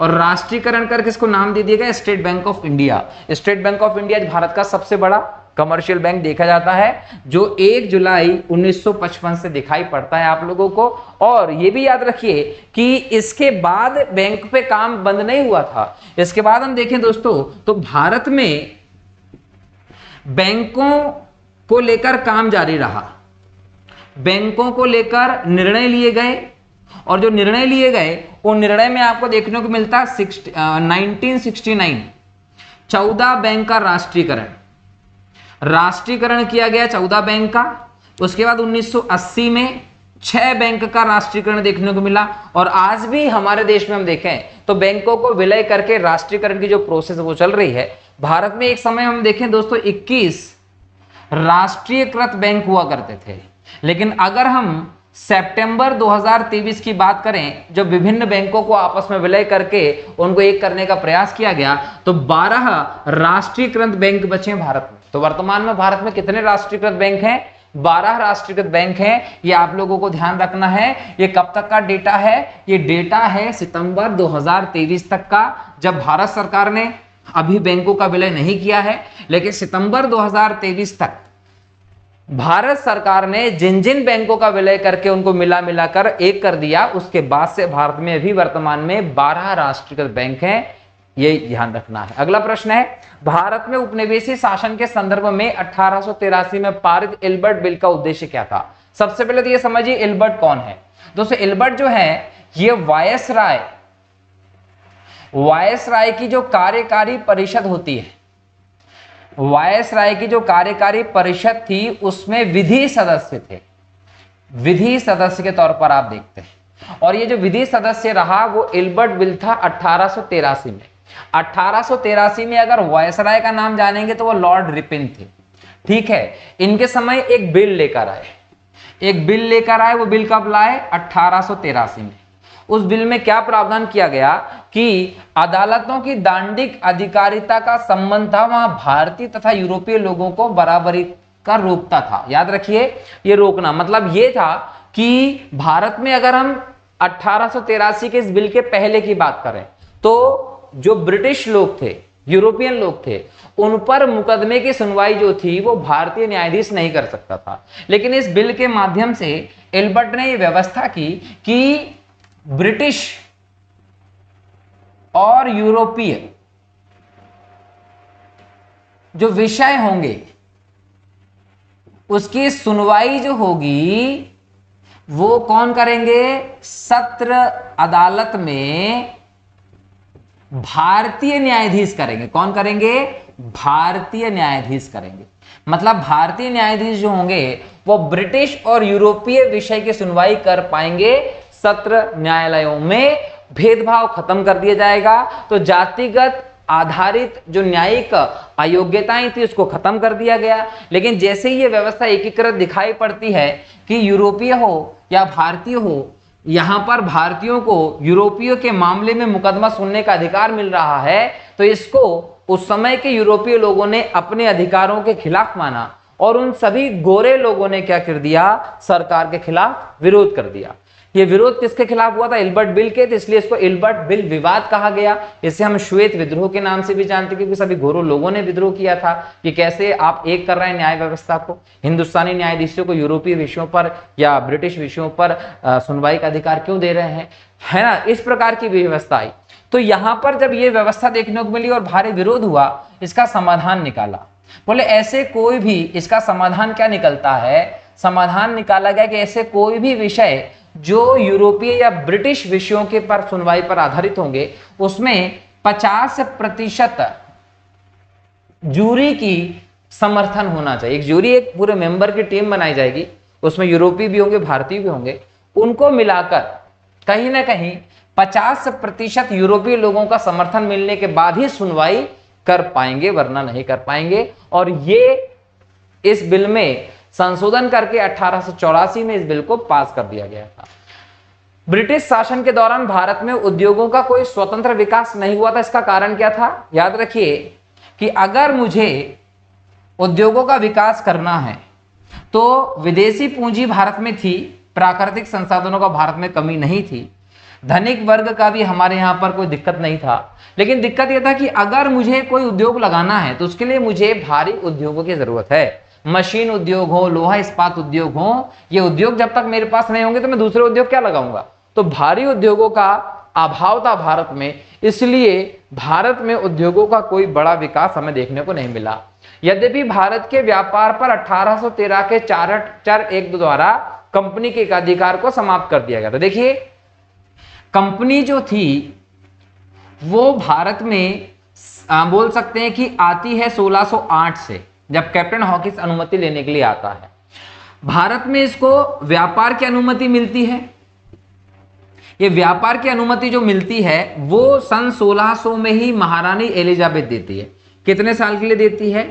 और राष्ट्रीयकरण करके इसको नाम दे दिया गया state bank of India. State bank of India Bharat का सबसे बड़ा कमर्शियल बैंक देखा जाता है, जो 1 जुलाई 1955 से दिखाई पड़ता है आप लोगों को। और ये भी याद रखिए कि इसके बाद बैंक पे काम बंद नहीं हुआ था। इसके बाद हम देखें दोस्तों तो भारत में बैंकों को लेकर काम जारी रहा। बैंकों को लेकर निर्णय लिए गए, और जो निर्णय लिए गए वो निर्णय में आपको देखने को मिलता है 1969 14 बैंक का राष्ट्रीयकरण किया गया 14 बैंक का। उसके बाद 1980 में 6 बैंक का राष्ट्रीयकरण देखने को मिला। और आज भी हमारे देश में हम देखें तो बैंकों को विलय करके राष्ट्रीयकरण की जो प्रोसेस वो चल रही है। भारत में एक समय हम देखें दोस्तों 21 राष्ट्रीयकृत बैंक हुआ करते थे, लेकिन अगर हम सितंबर 2023 की बात करें, जब विभिन्न बैंकों को आपस में विलय करके उनको एक करने का प्रयास किया गया, तो 12 राष्ट्रीयकृत बैंक बचे भारत में। तो वर्तमान में भारत में कितने राष्ट्रीयकृत बैंक हैं? 12 राष्ट्रीयकृत बैंक हैं। ये आप लोगों को ध्यान रखना है। ये कब तक का डेटा है? ये डेटा है सितंबर 2023 तक का, जब भारत सरकार ने अभी बैंकों का विलय नहीं किया है, लेकिन सितंबर 2023 तक भारत सरकार ने जिन जिन बैंकों का विलय करके उनको मिलाकर एक कर दिया, उसके बाद से भारत में अभी वर्तमान में 12 राष्ट्रीयकृत बैंक हैं। ये ध्यान रखना है। अगला प्रश्न है, भारत में उपनिवेशी शासन के संदर्भ में 1883 में पारित इल्बर्ट बिल का उद्देश्य क्या था? सबसे पहले तो ये समझिए इल्बर्ट कौन है। दोस्तों इल्बर्ट जो है ये वायसराय की जो कार्यकारी परिषद होती है, वायसराय की जो कार्यकारी परिषद थी उसमें विधि सदस्य थे, विधि सदस्य के तौर पर आप देखते हैं। और ये जो विधि सदस्य रहा वो इल्बर्ट बिल था 1883 में। 1883 में अगर वायसराय का नाम जानेंगे तो वो लॉर्ड रिपिन थे। ठीक है, इनके समय एक बिल लेकर आए, वो बिल कब लाए? 1883 में। उस बिल में क्या प्रावधान किया गया कि अदालतों की दांडिक अधिकारिता का संबंध था, वहां भारतीय तथा यूरोपीय लोगों को बराबरी का रोकता था। याद रखिए, ये रोकना मतलब ये था कि भारत में अगर हम 1883 के इस बिल के पहले की बात करें तो जो ब्रिटिश लोग थे, यूरोपियन लोग थे, उन पर मुकदमे की सुनवाई जो थी वो भारतीय न्यायाधीश नहीं कर सकता था। लेकिन इस बिल के माध्यम से इल्बर्ट ने यह व्यवस्था की कि ब्रिटिश और यूरोपीय जो विषय होंगे उसकी सुनवाई जो होगी वो कौन करेंगे? सत्र अदालत में भारतीय न्यायाधीश करेंगे। कौन करेंगे? भारतीय न्यायाधीश करेंगे। मतलब भारतीय न्यायाधीश जो होंगे वो ब्रिटिश और यूरोपीय विषय की सुनवाई कर पाएंगे। सत्र न्यायालयों में भेदभाव खत्म कर दिया जाएगा। तो जातिगत आधारित जो न्यायिक अयोग्यताएं थी उसको खत्म कर दिया गया। लेकिन जैसे ही ये व्यवस्था एकीकृत दिखाई पड़ती है कि यूरोपीय हो या भारतीय हो, यहां पर भारतीयों को यूरोपियों के मामले में मुकदमा सुनने का अधिकार मिल रहा है, तो इसको उस समय के यूरोपीय लोगों ने अपने अधिकारों के खिलाफ माना और उन सभी गोरे लोगों ने क्या कर दिया? सरकार के खिलाफ विरोध कर दिया। ये विरोध किसके खिलाफ हुआ था? इल्बर्ट बिल के, तो इसलिए इसको इल्बर्ट बिल विवाद कहा गया। इसे हम श्वेत विद्रोह के नाम से भी जानते हैं, क्योंकि सभी गोरों लोगों ने विद्रोह किया था कि कैसे आप एक कर रहे हैं न्याय व्यवस्था को, हिंदुस्तानी न्यायाधीशों को यूरोपीय विषयों पर या ब्रिटिश विषयों पर सुनवाई का अधिकार क्यों दे रहे हैं, है ना। इस प्रकार की व्यवस्था आई। तो यहां पर जब ये व्यवस्था देखने को मिली और भारी विरोध हुआ, इसका समाधान निकाला। बोले ऐसे कोई भी, इसका समाधान क्या निकलता है? समाधान निकाला गया कि ऐसे कोई भी विषय जो यूरोपीय या ब्रिटिश विषयों के पर सुनवाई पर आधारित होंगे उसमें 50% जूरी की समर्थन होना चाहिए। एक जूरी, एक पूरे मेंबर की टीम बनाई जाएगी, उसमें यूरोपीय भी होंगे, भारतीय भी होंगे, उनको मिलाकर कहीं ना कहीं 50% यूरोपीय लोगों का समर्थन मिलने के बाद ही सुनवाई कर पाएंगे, वरना नहीं कर पाएंगे। और ये इस बिल में संशोधन करके 1884 में इस बिल को पास कर दिया गया था। ब्रिटिश शासन के दौरान भारत में उद्योगों का कोई स्वतंत्र विकास नहीं हुआ था। इसका कारण क्या था? याद रखिए कि अगर मुझे उद्योगों का विकास करना है तो विदेशी पूंजी भारत में थी, प्राकृतिक संसाधनों का भारत में कमी नहीं थी, धनिक वर्ग का भी हमारे यहां पर कोई दिक्कत नहीं था। लेकिन दिक्कत यह था कि अगर मुझे कोई उद्योग लगाना है तो उसके लिए मुझे भारी उद्योगों की जरूरत है। मशीन उद्योग हो, लोहा इस्पात उद्योग हो, ये उद्योग जब तक मेरे पास नहीं होंगे तो मैं दूसरे उद्योग क्या लगाऊंगा। तो भारी उद्योगों का अभाव था भारत में, इसलिए भारत में उद्योगों का कोई बड़ा विकास हमें देखने को नहीं मिला। यद्यपि भारत के व्यापार पर 1813 के चार्टर एक्ट द्वारा कंपनी के अधिकार को समाप्त कर दिया गया था। देखिए, कंपनी जो थी वो भारत में बोल सकते हैं कि आती है 1608 से, जब कैप्टन हॉकिंस अनुमति लेने के लिए आता है। भारत में इसको व्यापार की अनुमति मिलती है। ये व्यापार की अनुमति जो मिलती है वो सन 1600 में ही महारानी एलिजाबेथ देती है। कितने साल के लिए देती है?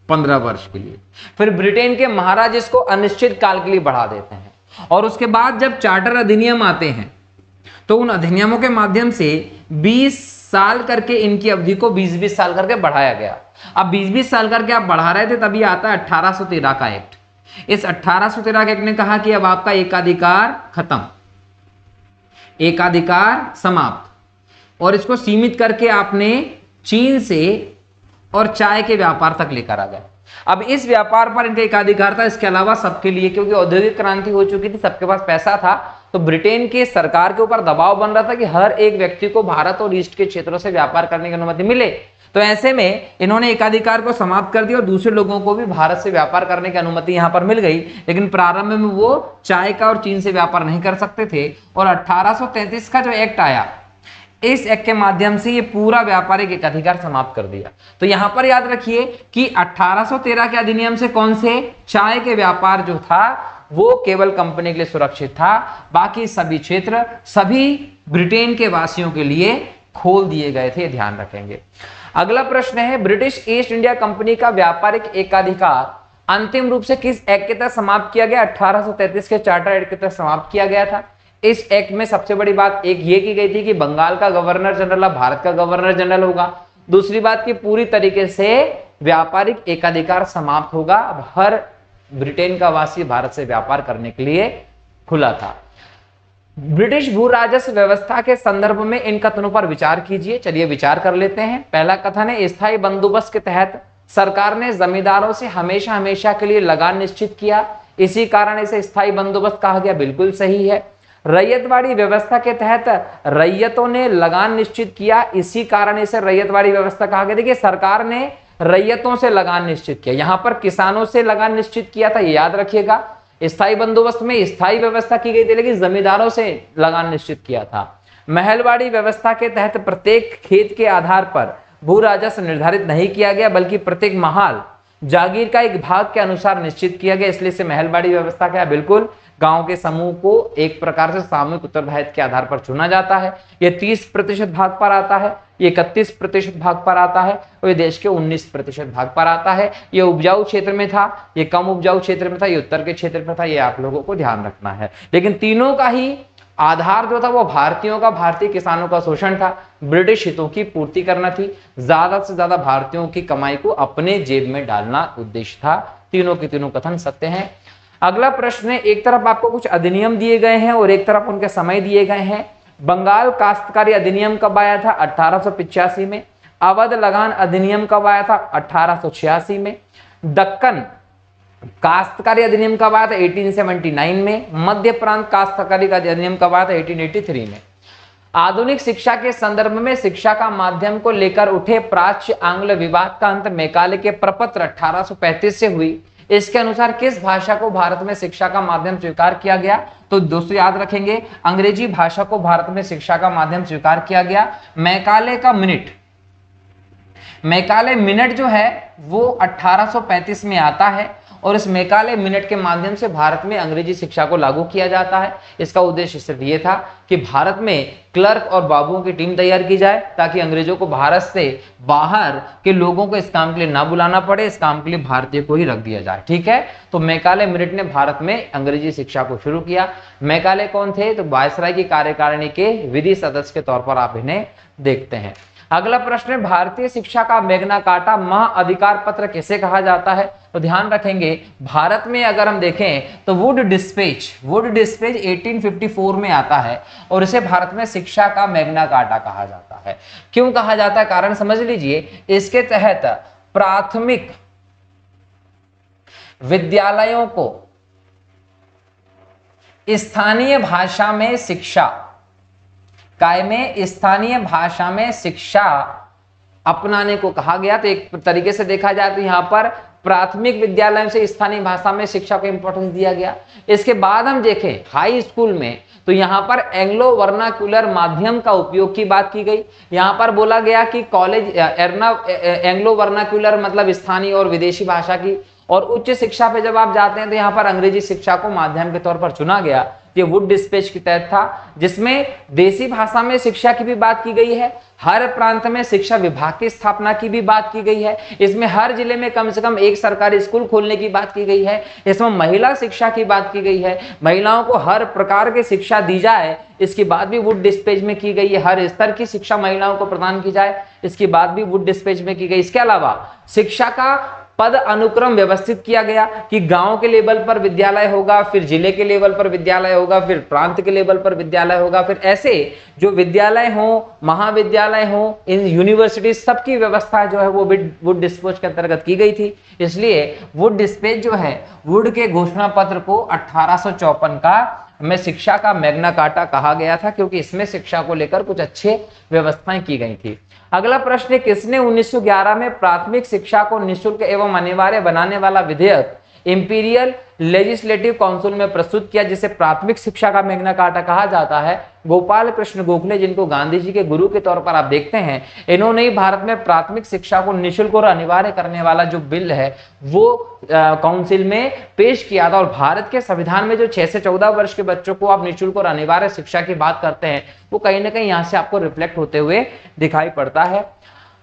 15 वर्ष के लिए। फिर ब्रिटेन के महाराज इसको अनिश्चित काल के लिए बढ़ा देते हैं, और उसके बाद जब चार्टर अधिनियम आते हैं तो उन अधिनियमों के माध्यम से 20 साल करके इनकी अवधि को 20-20 साल करके बढ़ाया गया। अब 20-20 साल करके आप बढ़ा रहे थे, तभी आता है 1813 का एक्ट। इस 1813 के एक्ट ने कहा कि अब आपका एकाधिकार खत्म, एकाधिकार समाप्त, और इसको सीमित करके आपने चीन से और चाय के व्यापार तक लेकर आ गए। अब इस व्यापार पर इनका एकाधिकार था, इसके अलावा सबके लिए, क्योंकि औद्योगिक क्रांति हो चुकी थी, सबके पास पैसा था, तो ब्रिटेन के सरकार के ऊपर दबाव बन रहा था कि हर एक व्यक्ति को भारत और ईस्ट के क्षेत्रों से व्यापार करने की अनुमति मिले। तो ऐसे में इन्होंने एकाधिकार को समाप्त कर दिया और दूसरे लोगों को भी भारत से व्यापार करने की अनुमति यहां पर मिल गई। लेकिन प्रारंभ में वो चाय का और चीन से व्यापार नहीं कर सकते थे, और 1833 का जो एक्ट आया, इस एक्ट के माध्यम से ये पूरा व्यापारिक एकाधिकार समाप्त कर दिया। तो यहां पर याद रखिए कि 1813 के अधिनियम से कौन से चाय के व्यापार जो था वो केवल कंपनी के लिए सुरक्षित था, बाकी सभी क्षेत्र सभी ब्रिटेन के वासियों के लिए खोल दिए गए थे, ध्यान रखेंगे। अगला प्रश्न है, ब्रिटिश ईस्ट इंडिया कंपनी का व्यापारिक एकाधिकार अंतिम रूप से किस एक्ट के तहत समाप्त किया गया? 1833 के चार्टर एक्ट के तहत समाप्त किया गया था। इस एक्ट में सबसे बड़ी बात एक ये की गई थी कि बंगाल का गवर्नर जनरल अब भारत का गवर्नर जनरल होगा। दूसरी बात कि पूरी तरीके से व्यापारिक एकाधिकार समाप्त होगा, अब हर ब्रिटेन का वासी भारत से व्यापार करने के लिए खुला था। ब्रिटिश भू राजस्व व्यवस्था के संदर्भ में इन कथनों पर विचार कीजिए। चलिए विचार कर लेते हैं। पहला कथन है, स्थायी बंदोबस्त के तहत सरकार ने जमींदारों से हमेशा हमेशा के लिए लगान निश्चित किया, इसी कारण इसे स्थायी बंदोबस्त कहा गया। बिल्कुल सही है। रैयतवाड़ी व्यवस्था के तहत रैयतों ने लगान निश्चित किया, इसी कारण इसे रैयतवाड़ी व्यवस्था कहा गया। देखिए, सरकार ने रैयतों से लगान निश्चित किया, यहां पर किसानों से लगान निश्चित किया था, ये याद रखिएगा। स्थायी बंदोबस्त में स्थायी व्यवस्था की गई थी, लेकिन जमींदारों से लगान निश्चित किया था। महलवाड़ी व्यवस्था के तहत प्रत्येक खेत के आधार पर भू राजस्व निर्धारित नहीं किया गया, बल्कि प्रत्येक महाल जागीर का एक भाग के अनुसार निश्चित किया गया, इसलिए से महलवाड़ी व्यवस्था क्या? बिल्कुल गांव के समूह को एक प्रकार से सामूहिक उत्तरदायित्व के आधार पर चुना जाता है। ये 30% भाग पर आता है, ये 31% भाग पर आता है, और ये देश के 19% भाग पर आता है। ये उपजाऊ क्षेत्र में था, ये कम उपजाऊ क्षेत्र में था, ये उत्तर के क्षेत्र में था, ये आप लोगों को ध्यान रखना है। लेकिन तीनों का ही आधार जो था वो भारतीयों का, भारतीय किसानों का शोषण था, ब्रिटिश हितों की पूर्ति करना थी, ज्यादा से ज्यादा भारतीयों की कमाई को अपने जेब में डालना उद्देश्य था। तीनों के तीनों कथन सत्य हैं। अगला प्रश्न है, एक तरफ आपको कुछ अधिनियम दिए गए हैं और एक तरफ उनके समय दिए गए हैं। बंगाल काश्तकारी अधिनियम कब आया था? 1885 में। अवध लगान अधिनियम कब आया था? 1886 में। दक्कन काश्तकारी अधिनियम कब आया था? 1879 में। मध्य प्रांत काश्तकारी का अधिनियम कब आया था? 1883 में। आधुनिक शिक्षा के संदर्भ में शिक्षा का माध्यम को लेकर उठे प्राच्य आंग्ल विवाद का अंत मैकाले के प्रपत्र 1835 से हुई। इसके अनुसार किस भाषा को भारत में शिक्षा का माध्यम स्वीकार किया गया? तो दोस्तों याद रखेंगे, अंग्रेजी भाषा को भारत में शिक्षा का माध्यम स्वीकार किया गया। मैकाले का मिनट, मैकाले मिनट जो है वो 1835 में आता है, और इस मैकाले मिनट के माध्यम से भारत में अंग्रेजी शिक्षा को लागू किया जाता है। इसका उद्देश्य सिर्फ ये था कि भारत में क्लर्क और बाबुओं की टीम तैयार की जाए, ताकि अंग्रेजों को भारत से बाहर के लोगों को इस काम के लिए ना बुलाना पड़े, इस काम के लिए भारतीय को ही रख दिया जाए। ठीक है, तो मैकाले मिनट ने भारत में अंग्रेजी शिक्षा को शुरू किया। मैकाले कौन थे? तो वायसराय की कार्यकारिणी के विधि सदस्य के तौर पर आप इन्हें देखते हैं। अगला प्रश्न है, भारतीय शिक्षा का मैग्ना कार्टा महाअधिकार पत्र किसे कहा जाता है? तो ध्यान रखेंगे, भारत में अगर हम देखें तो वुड डिस्पैच 1854 में आता है, और इसे भारत में शिक्षा का मैग्ना कार्टा कहा जाता है। क्यों कहा जाता है? कारण समझ लीजिए। इसके तहत प्राथमिक विद्यालयों को स्थानीय भाषा में शिक्षा, स्थानीय भाषा में शिक्षा अपनाने को कहा गया। तो एक तरीके से देखा जाए तो यहां पर प्राथमिक विद्यालयों से स्थानीय भाषा में शिक्षा को इंपॉर्टेंस दिया गया। इसके बाद हम देखें हाई स्कूल में, तो यहां पर एंग्लो वर्नाक्यूलर माध्यम का उपयोग की बात की गई। यहां पर बोला गया कि कॉलेज एंग्लो वर्नाक्यूलर मतलब स्थानीय और विदेशी भाषा की, और उच्च शिक्षा पे जब आप जाते हैं तो यहाँ पर अंग्रेजी शिक्षा को माध्यम के तौर पर चुना गया। ये वुड डिस्पैच के तहत था, जिसमें देसी भाषा में शिक्षा की भी बात की गई है, हर प्रांत में शिक्षा विभाग की स्थापना की भी बात की गई है, इसमें हर जिले में कम से कम एक सरकारी स्कूल खोलने की बात की गई है, इसमें महिला शिक्षा की बात की गई है, महिलाओं को हर प्रकार की शिक्षा दी जाए, इसकी बात भी वुड डिस्पैच में की गई है, हर स्तर की शिक्षा महिलाओं को प्रदान की जाए, इसकी बात भी वुड डिस्पैच में की गई। इसके अलावा शिक्षा का पद अनुक्रम व्यवस्थित किया गया कि गांव के लेवल पर विद्यालय होगा, फिर जिले के लेवल पर विद्यालय होगा, फिर प्रांत के लेवल पर विद्यालय होगा, फिर ऐसे जो विद्यालय हो, महाविद्यालय हो, इन यूनिवर्सिटी, सबकी व्यवस्था जो है वो वुड डिस्पैच के अंतर्गत की गई थी। इसलिए वुड डिस्पैच जो है, वुड के घोषणा पत्र को 1854 का में शिक्षा का मैग्ना कार्टा कहा गया था, क्योंकि इसमें शिक्षा को लेकर कुछ अच्छे व्यवस्थाएं की गई थी। अगला प्रश्न है, किसने 1911 में प्राथमिक शिक्षा को निःशुल्क एवं अनिवार्य बनाने वाला विधेयक इंपीरियल लेजिस्लेटिव काउंसिल में प्रस्तुत किया, जिसे प्राथमिक शिक्षा का मैग्ना कार्टा कहा जाता है? गोपाल कृष्ण गोखले, जिनको गांधी जी के गुरु के तौर पर आप देखते हैं, इन्होंने ही भारत में प्राथमिक शिक्षा को निःशुल्क और अनिवार्य करने वाला जो बिल है वो काउंसिल में पेश किया था। और भारत के संविधान में जो 6 से 14 वर्ष के बच्चों को आप निःशुल्क और अनिवार्य शिक्षा की बात करते हैं, वो कहीं ना कहीं यहाँ से आपको रिफ्लेक्ट होते हुए दिखाई पड़ता है।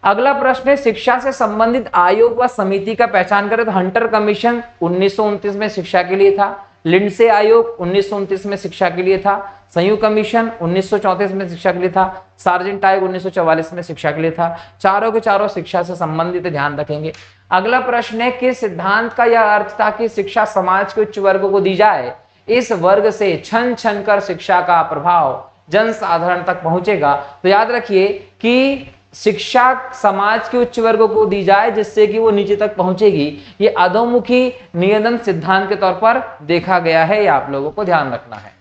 अगला प्रश्न है, शिक्षा से संबंधित आयोग व समिति का पहचान करें तो हंटर कमीशन 1929 में शिक्षा के लिए था, लिंडसे आयोग 1929 में शिक्षा के लिए था, संयुक्त कमीशन 1934 में शिक्षा के लिए था, सार्जेंट आयोग 1944 में शिक्षा के लिए था। चारों के चारों शिक्षा से संबंधित, ध्यान रखेंगे। अगला प्रश्न है, किस सिद्धांत का यह अर्थ था कि शिक्षा समाज के उच्च वर्ग को दी जाए, इस वर्ग से छन छन कर शिक्षा का प्रभाव जन साधारण तक पहुंचेगा? तो याद रखिए कि शिक्षा समाज के उच्च वर्ग को दी जाए जिससे कि वो नीचे तक पहुंचेगी, ये अधोमुखी नियंत्रण सिद्धांत के तौर पर देखा गया है, ये आप लोगों को ध्यान रखना है।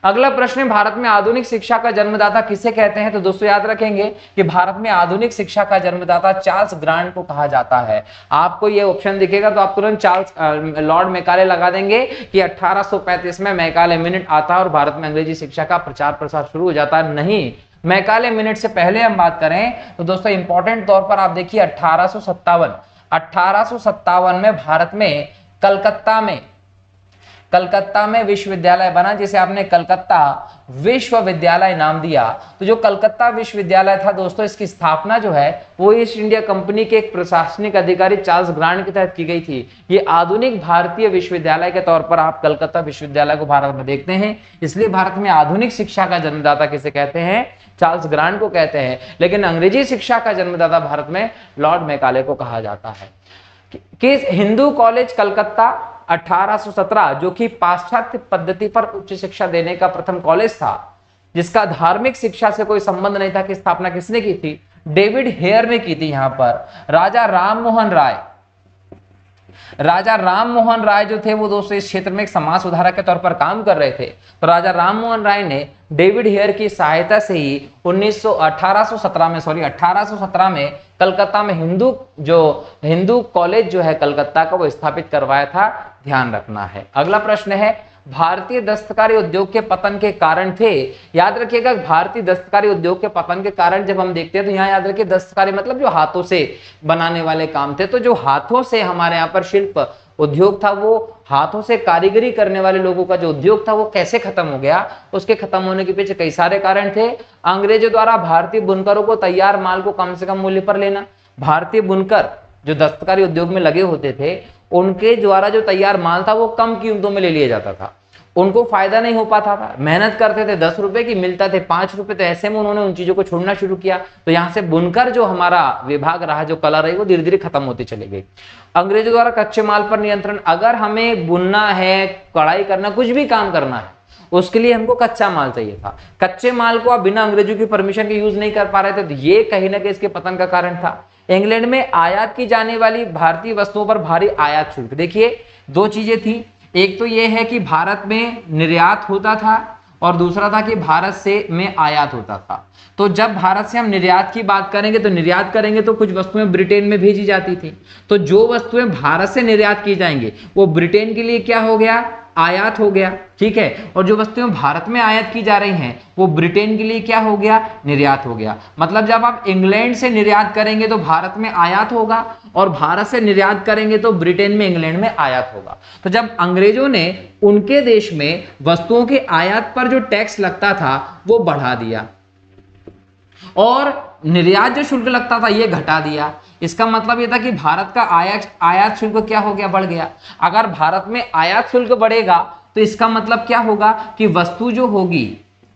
अगला प्रश्न है, भारत में आधुनिक शिक्षा का जन्मदाता किसे कहते हैं? तो दोस्तों याद रखेंगे कि भारत में आधुनिक शिक्षा का जन्मदाता चार्ल्स ग्रांट को कहा जाता है। आपको ये ऑप्शन दिखेगा तो आप तुरंत चार्ल्स लॉर्ड मैकाले लगा देंगे कि 1835 में मैकाले मिनट आता है और भारत में अंग्रेजी शिक्षा का प्रचार प्रसार शुरू हो जाता है। नहीं, मैकाले मिनट से पहले हम बात करें तो दोस्तों इंपॉर्टेंट तौर पर आप देखिए 1857 में भारत में कलकत्ता में विश्वविद्यालय बना, जिसे आपने कलकत्ता विश्वविद्यालय नाम दिया। तो जो कलकत्ता विश्वविद्यालय था दोस्तों, इसकी स्थापना जो है वो ईस्ट इंडिया कंपनी के एक प्रशासनिक अधिकारी चार्ल्स ग्रांट के तहत की गई थी। ये आधुनिक भारतीय विश्वविद्यालय के तौर पर आप कलकत्ता विश्वविद्यालय को भारत में देखते हैं। इसलिए भारत में आधुनिक शिक्षा का जन्मदाता किसे कहते हैं? चार्ल्स ग्रांट को कहते हैं। लेकिन अंग्रेजी शिक्षा का जन्मदाता भारत में लॉर्ड मैकाले को कहा जाता है। कि हिंदू कॉलेज कलकत्ता 1817, जो कि पाश्चात्य पद्धति पर उच्च शिक्षा देने का प्रथम कॉलेज था, जिसका धार्मिक शिक्षा से कोई संबंध नहीं था, की स्थापना किसने की थी? डेविड हेयर ने की थी। यहां पर राजा राम मोहन राय जो थे वो दोस्तों इस क्षेत्र में एक समाज सुधारक के तौर पर काम कर रहे थे। तो राजा राम मोहन राय ने डेविड हेयर की सहायता से ही 1817 में कलकत्ता में हिंदू कॉलेज जो है कलकत्ता का वो स्थापित करवाया था। ध्यान रखना है। अगला प्रश्न है, भारतीय दस्तकारी उद्योग के पतन के कारण थे। याद रखिएगा, भारतीय दस्तकारी उद्योग के पतन के कारण जब हम देखते हैं तो यहाँ याद रखिए दस्तकारी मतलब जो हाथों से बनाने वाले काम थे। तो जो हाथों से हमारे यहाँ पर शिल्प उद्योग था, वो हाथों से कारीगरी करने वाले लोगों का जो उद्योग था वो कैसे खत्म हो गया? उसके खत्म होने के पीछे कई सारे कारण थे। अंग्रेजों द्वारा भारतीय बुनकरों को तैयार माल को कम से कम मूल्य पर लेना। भारतीय बुनकर जो दस्तकारी उद्योग में लगे होते थे, उनके द्वारा जो तैयार माल था वो कम कीमतों में ले लिया जाता था, उनको फायदा नहीं हो पाता था। मेहनत करते थे 10 रुपए की, मिलता थे 5 रुपए। तो ऐसे में उन्होंने उन चीजों को छोड़ना शुरू किया। तो यहाँ से बुनकर जो हमारा विभाग रहा, जो कला रही, वो धीरे धीरे खत्म होती चली गई। अंग्रेजों द्वारा कच्चे माल पर नियंत्रण। अगर हमें बुनना है, कढ़ाई करना, कुछ भी काम करना है, उसके लिए हमको कच्चा माल चाहिए था। कच्चे माल को आप बिना अंग्रेजों की परमिशन के यूज नहीं कर पा रहे थे, तो ये कहीं ना कहीं इसके पतन का कारण था। इंग्लैंड में आयात की जाने वाली भारतीय वस्तुओं पर भारी आयात शुल्क। देखिए, दो चीजें थी, एक तो ये है कि भारत में निर्यात होता था और दूसरा था कि भारत से में आयात होता था। तो जब भारत से हम निर्यात की बात करेंगे तो कुछ वस्तुएं ब्रिटेन में भेजी जाती थी। तो जो वस्तुएं भारत से निर्यात की जाएंगी वो ब्रिटेन के लिए क्या हो गया? आयात हो गया, ठीक है। और जो वस्तुएं भारत में आयात की जा रही हैं वो ब्रिटेन के लिए क्या हो गया, निर्यात हो गया। मतलब जब आप इंग्लैंड से निर्यात करेंगे तो भारत में आयात होगा, और भारत से निर्यात करेंगे तो ब्रिटेन में, इंग्लैंड में आयात होगा। तो जब अंग्रेजों ने उनके देश में वस्तुओं के आयात पर जो टैक्स लगता था वो बढ़ा दिया, और निर्यात जो शुल्क लगता था ये घटा दिया। इसका मतलब ये था कि भारत का आयात शुल्क क्या हो गया, बढ़ गया। अगर भारत में आयात शुल्क बढ़ेगा तो इसका मतलब क्या होगा कि वस्तु जो होगी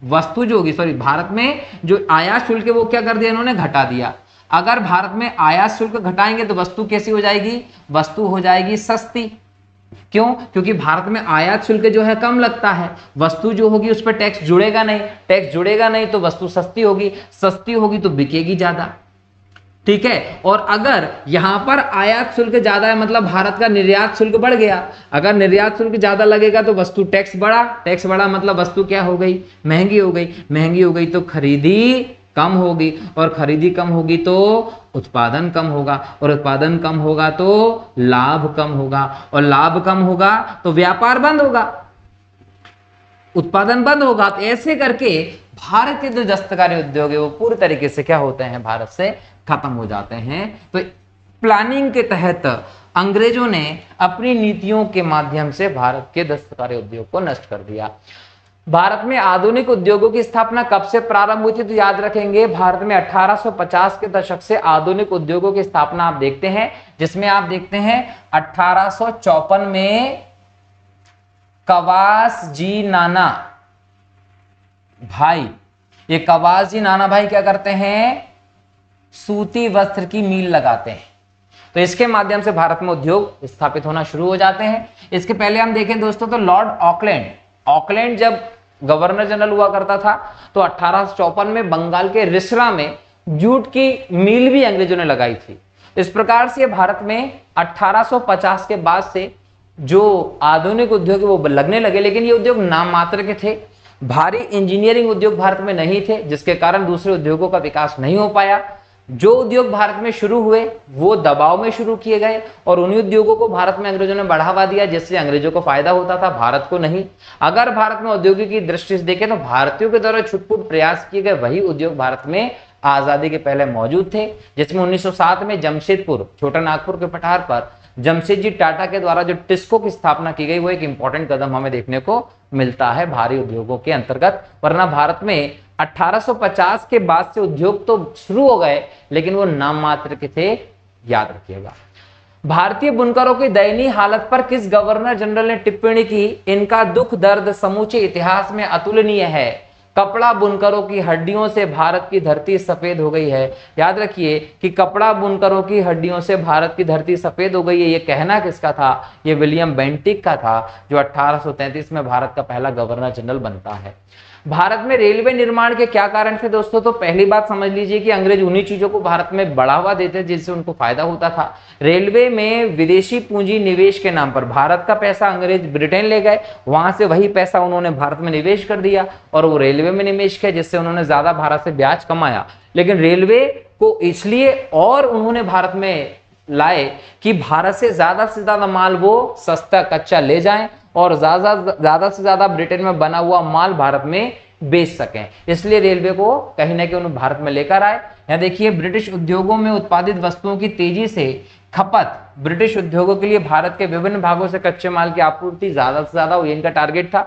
भारत में जो आयात शुल्क है वो क्या कर दिया इन्होंने, घटा दिया। अगर भारत में आयात शुल्क घटाएंगे तो वस्तु कैसी हो जाएगी, वस्तु हो जाएगी सस्ती। क्यों? क्योंकि भारत में आयात शुल्क जो है कम लगता है, वस्तु जो होगी उस पर टैक्स जुड़ेगा नहीं, टैक्स जुड़ेगा नहीं तो वस्तु सस्ती होगी, सस्ती होगी तो बिकेगी ज्यादा, ठीक है। और अगर यहां पर आयात शुल्क ज्यादा है मतलब भारत का निर्यात शुल्क बढ़ गया, अगर निर्यात शुल्क ज्यादा लगेगा तो वस्तु टैक्स बढ़ा, टैक्स बढ़ा मतलब वस्तु क्या हो गई, महंगी हो गई, महंगी हो गई तो खरीदी कम होगी, और खरीदी कम होगी तो उत्पादन कम होगा, और उत्पादन कम होगा तो लाभ कम होगा, और लाभ कम होगा तो व्यापार बंद होगा, उत्पादन बंद होगा। तो ऐसे करके भारत के जो दस्तकारी उद्योग है वो पूरी तरीके से क्या होते हैं, भारत से खत्म हो जाते हैं। तो प्लानिंग के तहत अंग्रेजों ने अपनी नीतियों के माध्यम से भारत के दस्तकारी उद्योग को नष्ट कर दिया। भारत में आधुनिक उद्योगों की स्थापना कब से प्रारंभ हुई थी, तो याद रखेंगे भारत में 1850 के दशक से आधुनिक उद्योगों की स्थापना आप देखते हैं, जिसमें आप देखते हैं 1854 में कवास जी नाना भाई, ये कवास जी नाना भाई क्या करते हैं, सूती वस्त्र की मील लगाते हैं। तो इसके माध्यम से भारत में उद्योग स्थापित होना शुरू हो जाते हैं। इसके पहले हम देखें दोस्तों तो लॉर्ड ऑकलैंड जब गवर्नर जनरल हुआ करता था तो 1854 में बंगाल के रिसरा में जूट की मील भी अंग्रेजों ने लगाई थी। इस प्रकार से भारत में 1850 के बाद से जो आधुनिक उद्योग वो लगने लगे, लेकिन ये उद्योग नाम मात्र के थे। भारी इंजीनियरिंग उद्योग भारत में नहीं थे, जिसके कारण दूसरे उद्योगों का विकास नहीं हो पाया। जो उद्योग भारत में शुरू हुए वो दबाव में शुरू किए गए, और उन्हीं उद्योगों को भारत में अंग्रेजों ने बढ़ावा दिया, जिससे अंग्रेजों को फायदा होता था, भारत को नहीं। अगर भारत में औद्योगिक की दृष्टि से देखें तो भारतीयों के द्वारा छुटपुट प्रयास किए गए वही उद्योग भारत में आजादी के पहले मौजूद थे, जिसमें 1907 में जमशेदपुर, छोटा नागपुर के पठार पर जमशेदजी टाटा के द्वारा जो टिस्को की स्थापना की गई वो एक इंपॉर्टेंट कदम हमें देखने को मिलता है भारी उद्योगों के अंतर्गत। वरना भारत में 1850 के बाद से उद्योग तो शुरू हो गए, लेकिन वो नाम मात्र के थे, याद रखिएगा। भारतीय बुनकरों की दयनीय हालत पर किस गवर्नर जनरल ने टिप्पणी की, इनका दुख दर्द समूचे इतिहास में अतुलनीय है, कपड़ा बुनकरों की हड्डियों से भारत की धरती सफेद हो गई है। याद रखिए कि कपड़ा बुनकरों की हड्डियों से भारत की धरती सफेद हो गई है, ये कहना किसका था, ये विलियम बेंटिक का था, जो 1833 में भारत का पहला गवर्नर जनरल बनता है। भारत में रेलवे निर्माण के क्या कारण थे दोस्तों, तो पहली बात समझ लीजिए कि अंग्रेज उन्हीं चीजों को भारत में बढ़ावा देते जिससे उनको फायदा होता था। रेलवे में विदेशी पूंजी निवेश के नाम पर भारत का पैसा अंग्रेज ब्रिटेन ले गए, वहां से वही पैसा उन्होंने भारत में निवेश कर दिया, और वो रेलवे में निवेश किया, जिससे उन्होंने ज्यादा भारत से ब्याज कमाया। लेकिन रेलवे को इसलिए और उन्होंने भारत में लाए कि भारत से ज्यादा माल वो सस्ता कच्चा ले जाएं और ज्यादा से ज्यादा ब्रिटेन में बना हुआ माल भारत में बेच सकें। इसलिए रेलवे को कहीं ना कहीं उन्हें भारत में लेकर आए। यहां देखिए ब्रिटिश उद्योगों में उत्पादित वस्तुओं की तेजी से खपत, ब्रिटिश उद्योगों के लिए भारत के विभिन्न भागों से कच्चे माल की आपूर्ति ज्यादा से ज्यादा, ये इनका टारगेट था।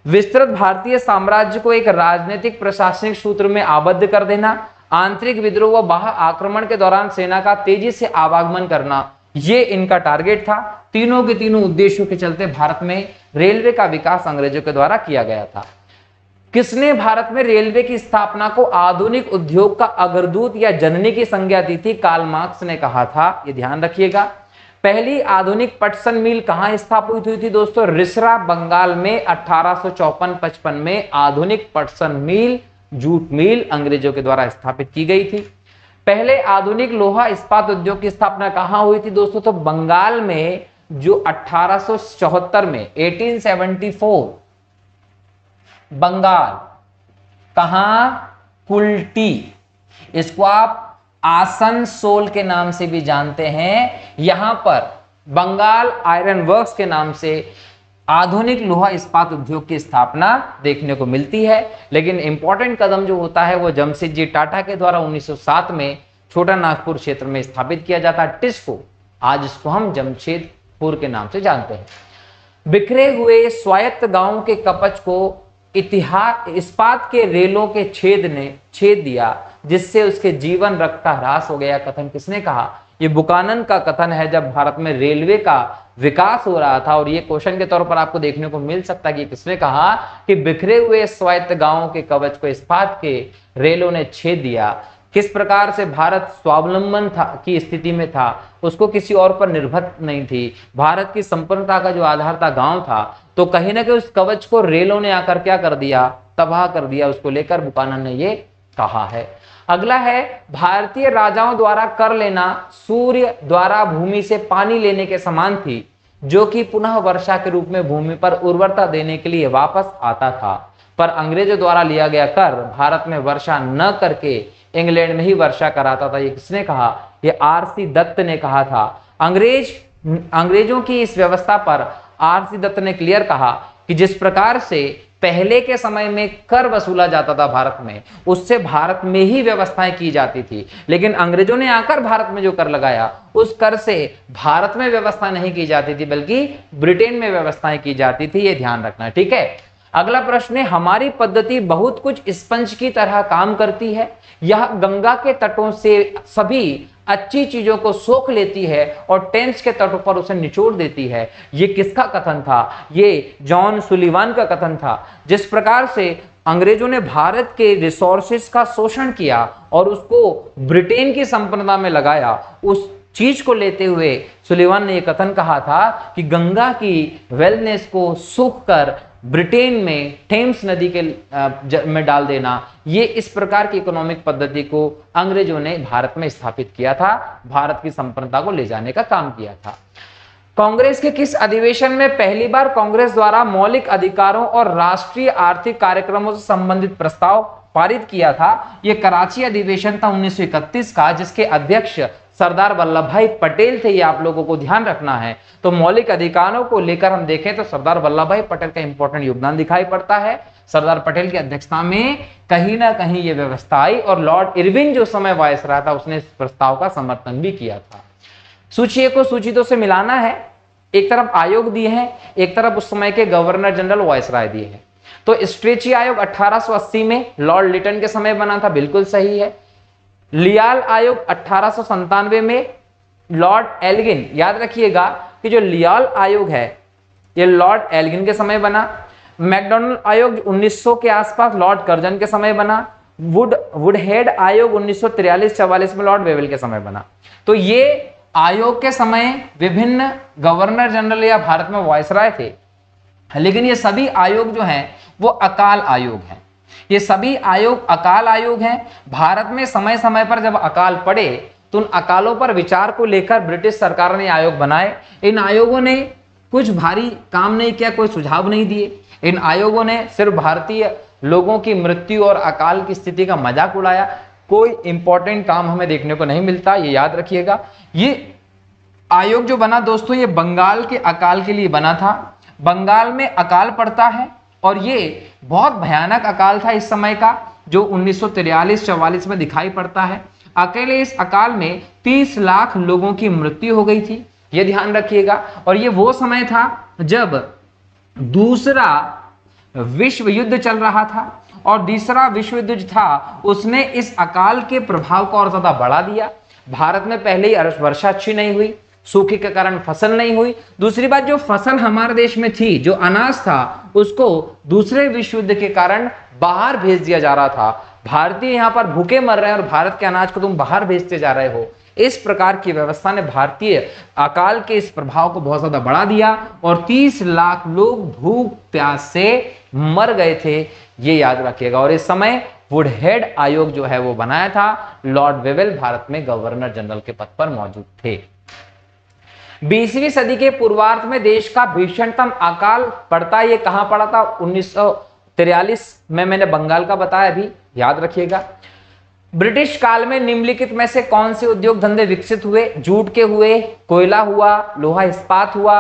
विस्तृत भारतीय साम्राज्य को एक राजनीतिक प्रशासनिक सूत्र में आबद्ध कर देना, आंतरिक विद्रोह व बाह्य आक्रमण के दौरान सेना का तेजी से आवागमन करना, ये इनका टारगेट था। तीनों के तीनों उद्देश्यों के चलते भारत में रेलवे का विकास अंग्रेजों के द्वारा किया गया था। किसने भारत में रेलवे की स्थापना को आधुनिक उद्योग का अग्रदूत या जननी की संज्ञा दी थी? कार्ल मार्क्स ने कहा था, ये ध्यान रखिएगा। पहली आधुनिक पटसन मिल कहां स्थापित हुई थी दोस्तों? रिसरा, बंगाल में 1854-55 में आधुनिक पटसन मिल, जूट मिल अंग्रेजों के द्वारा स्थापित की गई थी। पहले आधुनिक लोहा इस्पात उद्योग की स्थापना कहां हुई थी दोस्तों? तो बंगाल में, जो 1874 में 1874, बंगाल, कहां? कुल्टी, इसको आप आसनसोल के नाम से भी जानते हैं। यहां पर बंगाल आयरन वर्क्स के नाम से आधुनिक लोहा इस्पात उद्योग की स्थापना देखने को मिलती है। लेकिन इंपॉर्टेंट कदम जो होता है वो जमशेदजी टाटा के द्वारा 1907 में छोटा नागपुर क्षेत्र में स्थापित किया जाता है टिस्को, आज इसको हम जमशेदपुर के नाम से जानते हैं। बिखरे हुए स्वायत्त गांवों के कवच को इस्पात के रेलों के छेद ने छेद दिया, जिससे उसके जीवन रक्त का ह्रास हो गया। कथन किसने कहा? ये बुकानन का कथन है, जब भारत में रेलवे का विकास हो रहा था। और ये क्वेश्चन के तौर पर आपको देखने को मिल सकता है कि किसने कहा कि बिखरे हुए स्वायत्त गांवों के कवच को इस्पात के रेलों ने छेद दिया। किस प्रकार से भारत स्वावलंबन था की स्थिति में था, उसको किसी और पर निर्भर नहीं थी। भारत की संपन्नता का जो आधार था गांव था, तो कहीं ना कहीं उस कवच को रेलों ने आकर क्या कर दिया? तबाह कर दिया। उसको लेकर बुकानन ने ये कहा है। अगला है, भारतीय राजाओं द्वारा कर लेना सूर्य द्वारा भूमि से पानी लेने के समान थी, जो कि पुनः वर्षा के रूप में भूमि पर उर्वरता देने के लिए वापस आता था। पर अंग्रेजों द्वारा लिया गया कर भारत में वर्षा न करके इंग्लैंड में ही वर्षा कराता था। ये किसने कहा? ये आर.सी. दत्त ने कहा था। अंग्रेजों की इस व्यवस्था पर आर.सी. दत्त ने क्लियर कहा कि जिस प्रकार से पहले के समय में कर वसूला जाता था भारत में, उससे भारत में ही व्यवस्थाएं की जाती थी। लेकिन अंग्रेजों ने आकर भारत में जो कर लगाया, उस कर से भारत में व्यवस्था नहीं की जाती थी, बल्कि ब्रिटेन में व्यवस्थाएं की जाती थी। ये ध्यान रखना, ठीक है। अगला प्रश्न है, हमारी पद्धति बहुत कुछ स्पंज की तरह काम करती है। यह गंगा के तटों से सभी अच्छी चीजों को सोख लेती है और टेम्स के तटों पर उसे निचोड़ देती है। ये किसका कथन था? ये जॉन सुलिवान का कथन था। जिस प्रकार से अंग्रेजों ने भारत के रिसोर्सेज का शोषण किया और उसको ब्रिटेन की संपन्नता में लगाया, उस चीज को लेते हुए सुलिवान ने यह कथन कहा था कि गंगा की वेलनेस को सूख कर ब्रिटेन में थेम्स नदी के में डाल देना, ये इस प्रकार की इकोनॉमिक पद्धति को अंग्रेजों ने भारत में स्थापित किया था, भारत की संपन्नता को ले जाने का काम किया था। कांग्रेस के किस अधिवेशन में पहली बार कांग्रेस द्वारा मौलिक अधिकारों और राष्ट्रीय आर्थिक कार्यक्रमों से संबंधित प्रस्ताव पारित किया था? यह कराची अधिवेशन था 1931 का, जिसके अध्यक्ष सरदार वल्लभ भाई पटेल थे। ये आप लोगों को ध्यान रखना है। तो मौलिक अधिकारों को लेकर हम देखें तो सरदार वल्लभ भाई पटेल का इंपॉर्टेंट योगदान दिखाई पड़ता है। सरदार पटेल की अध्यक्षता में कहीं ना कहीं ये व्यवस्था आई और लॉर्ड इरविन जो समय वायसराय था, उसने इस प्रस्ताव का समर्थन भी किया था। सूची को सूची दो से मिलाना है। एक तरफ आयोग दिए हैं, एक तरफ उस समय के गवर्नर जनरल वायसराय दिए हैं। तो स्ट्रेची आयोग 1880 में लॉर्ड लिटन के समय बना था, बिल्कुल सही है। लियाल आयोग 1897 में लॉर्ड एल्गिन, याद रखिएगा कि जो लियाल आयोग है ये लॉर्ड एल्गिन के समय बना। मैकडोनल्ड आयोग 1900 के आसपास लॉर्ड कर्जन के समय बना। वुडहेड आयोग 1943-44 में लॉर्ड वेवेल के समय बना। तो ये आयोग के समय विभिन्न गवर्नर जनरल या भारत में वायसराय थे, लेकिन ये सभी आयोग जो हैं वो अकाल आयोग हैं। ये सभी आयोग अकाल आयोग हैं। भारत में समय समय पर जब अकाल पड़े तो उन अकालों पर विचार को लेकर ब्रिटिश सरकार ने आयोग बनाए। इन आयोगों ने कुछ भारी काम नहीं किया, कोई सुझाव नहीं दिए। इन आयोगों ने सिर्फ भारतीय लोगों की मृत्यु और अकाल की स्थिति का मजाक उड़ाया। कोई इंपॉर्टेंट काम हमें देखने को नहीं मिलता, ये याद रखिएगा। ये आयोग जो बना दोस्तों, ये बंगाल के अकाल के लिए बना था। बंगाल में अकाल पड़ता है और ये बहुत भयानक अकाल था इस समय का, जो 1943-44 में दिखाई पड़ता है। अकेले इस अकाल में 30 लाख लोगों की मृत्यु हो गई थी, ये ध्यान रखिएगा। और ये वो समय था जब दूसरा विश्व युद्ध चल रहा था और तीसरा विश्व युद्ध जो था उसने इस अकाल के प्रभाव को और ज्यादा बढ़ा दिया। भारत में पहले ही वर्षा अच्छी नहीं हुई, सूखे के कारण फसल नहीं हुई। दूसरी बात, जो फसल हमारे देश में थी, जो अनाज था, उसको दूसरे विश्व युद्ध के कारण बाहर भेज दिया जा रहा था। भारतीय यहाँ पर भूखे मर रहे हैं और भारत के अनाज को तुम बाहर भेजते जा रहे हो। इस प्रकार की व्यवस्था ने भारतीय अकाल के इस प्रभाव को बहुत ज्यादा बढ़ा दिया और 30 लाख लोग भूख प्यास से मर गए थे, ये याद रखिएगा। और इस समय वुडहेड आयोग जो है वो बनाया था। लॉर्ड वेवेल भारत में गवर्नर जनरल के पद पर मौजूद थे। 20वीं सदी के पूर्वार्ध में देश का भीषणतम अकाल पड़ता, ये कहां पड़ा था? 1943 में। मैंने बंगाल का बताया अभी, याद रखिएगा। ब्रिटिश काल में निम्नलिखित में से कौन से उद्योग धंधे विकसित हुए? जूट के हुए, कोयला हुआ, लोहा इस्पात हुआ,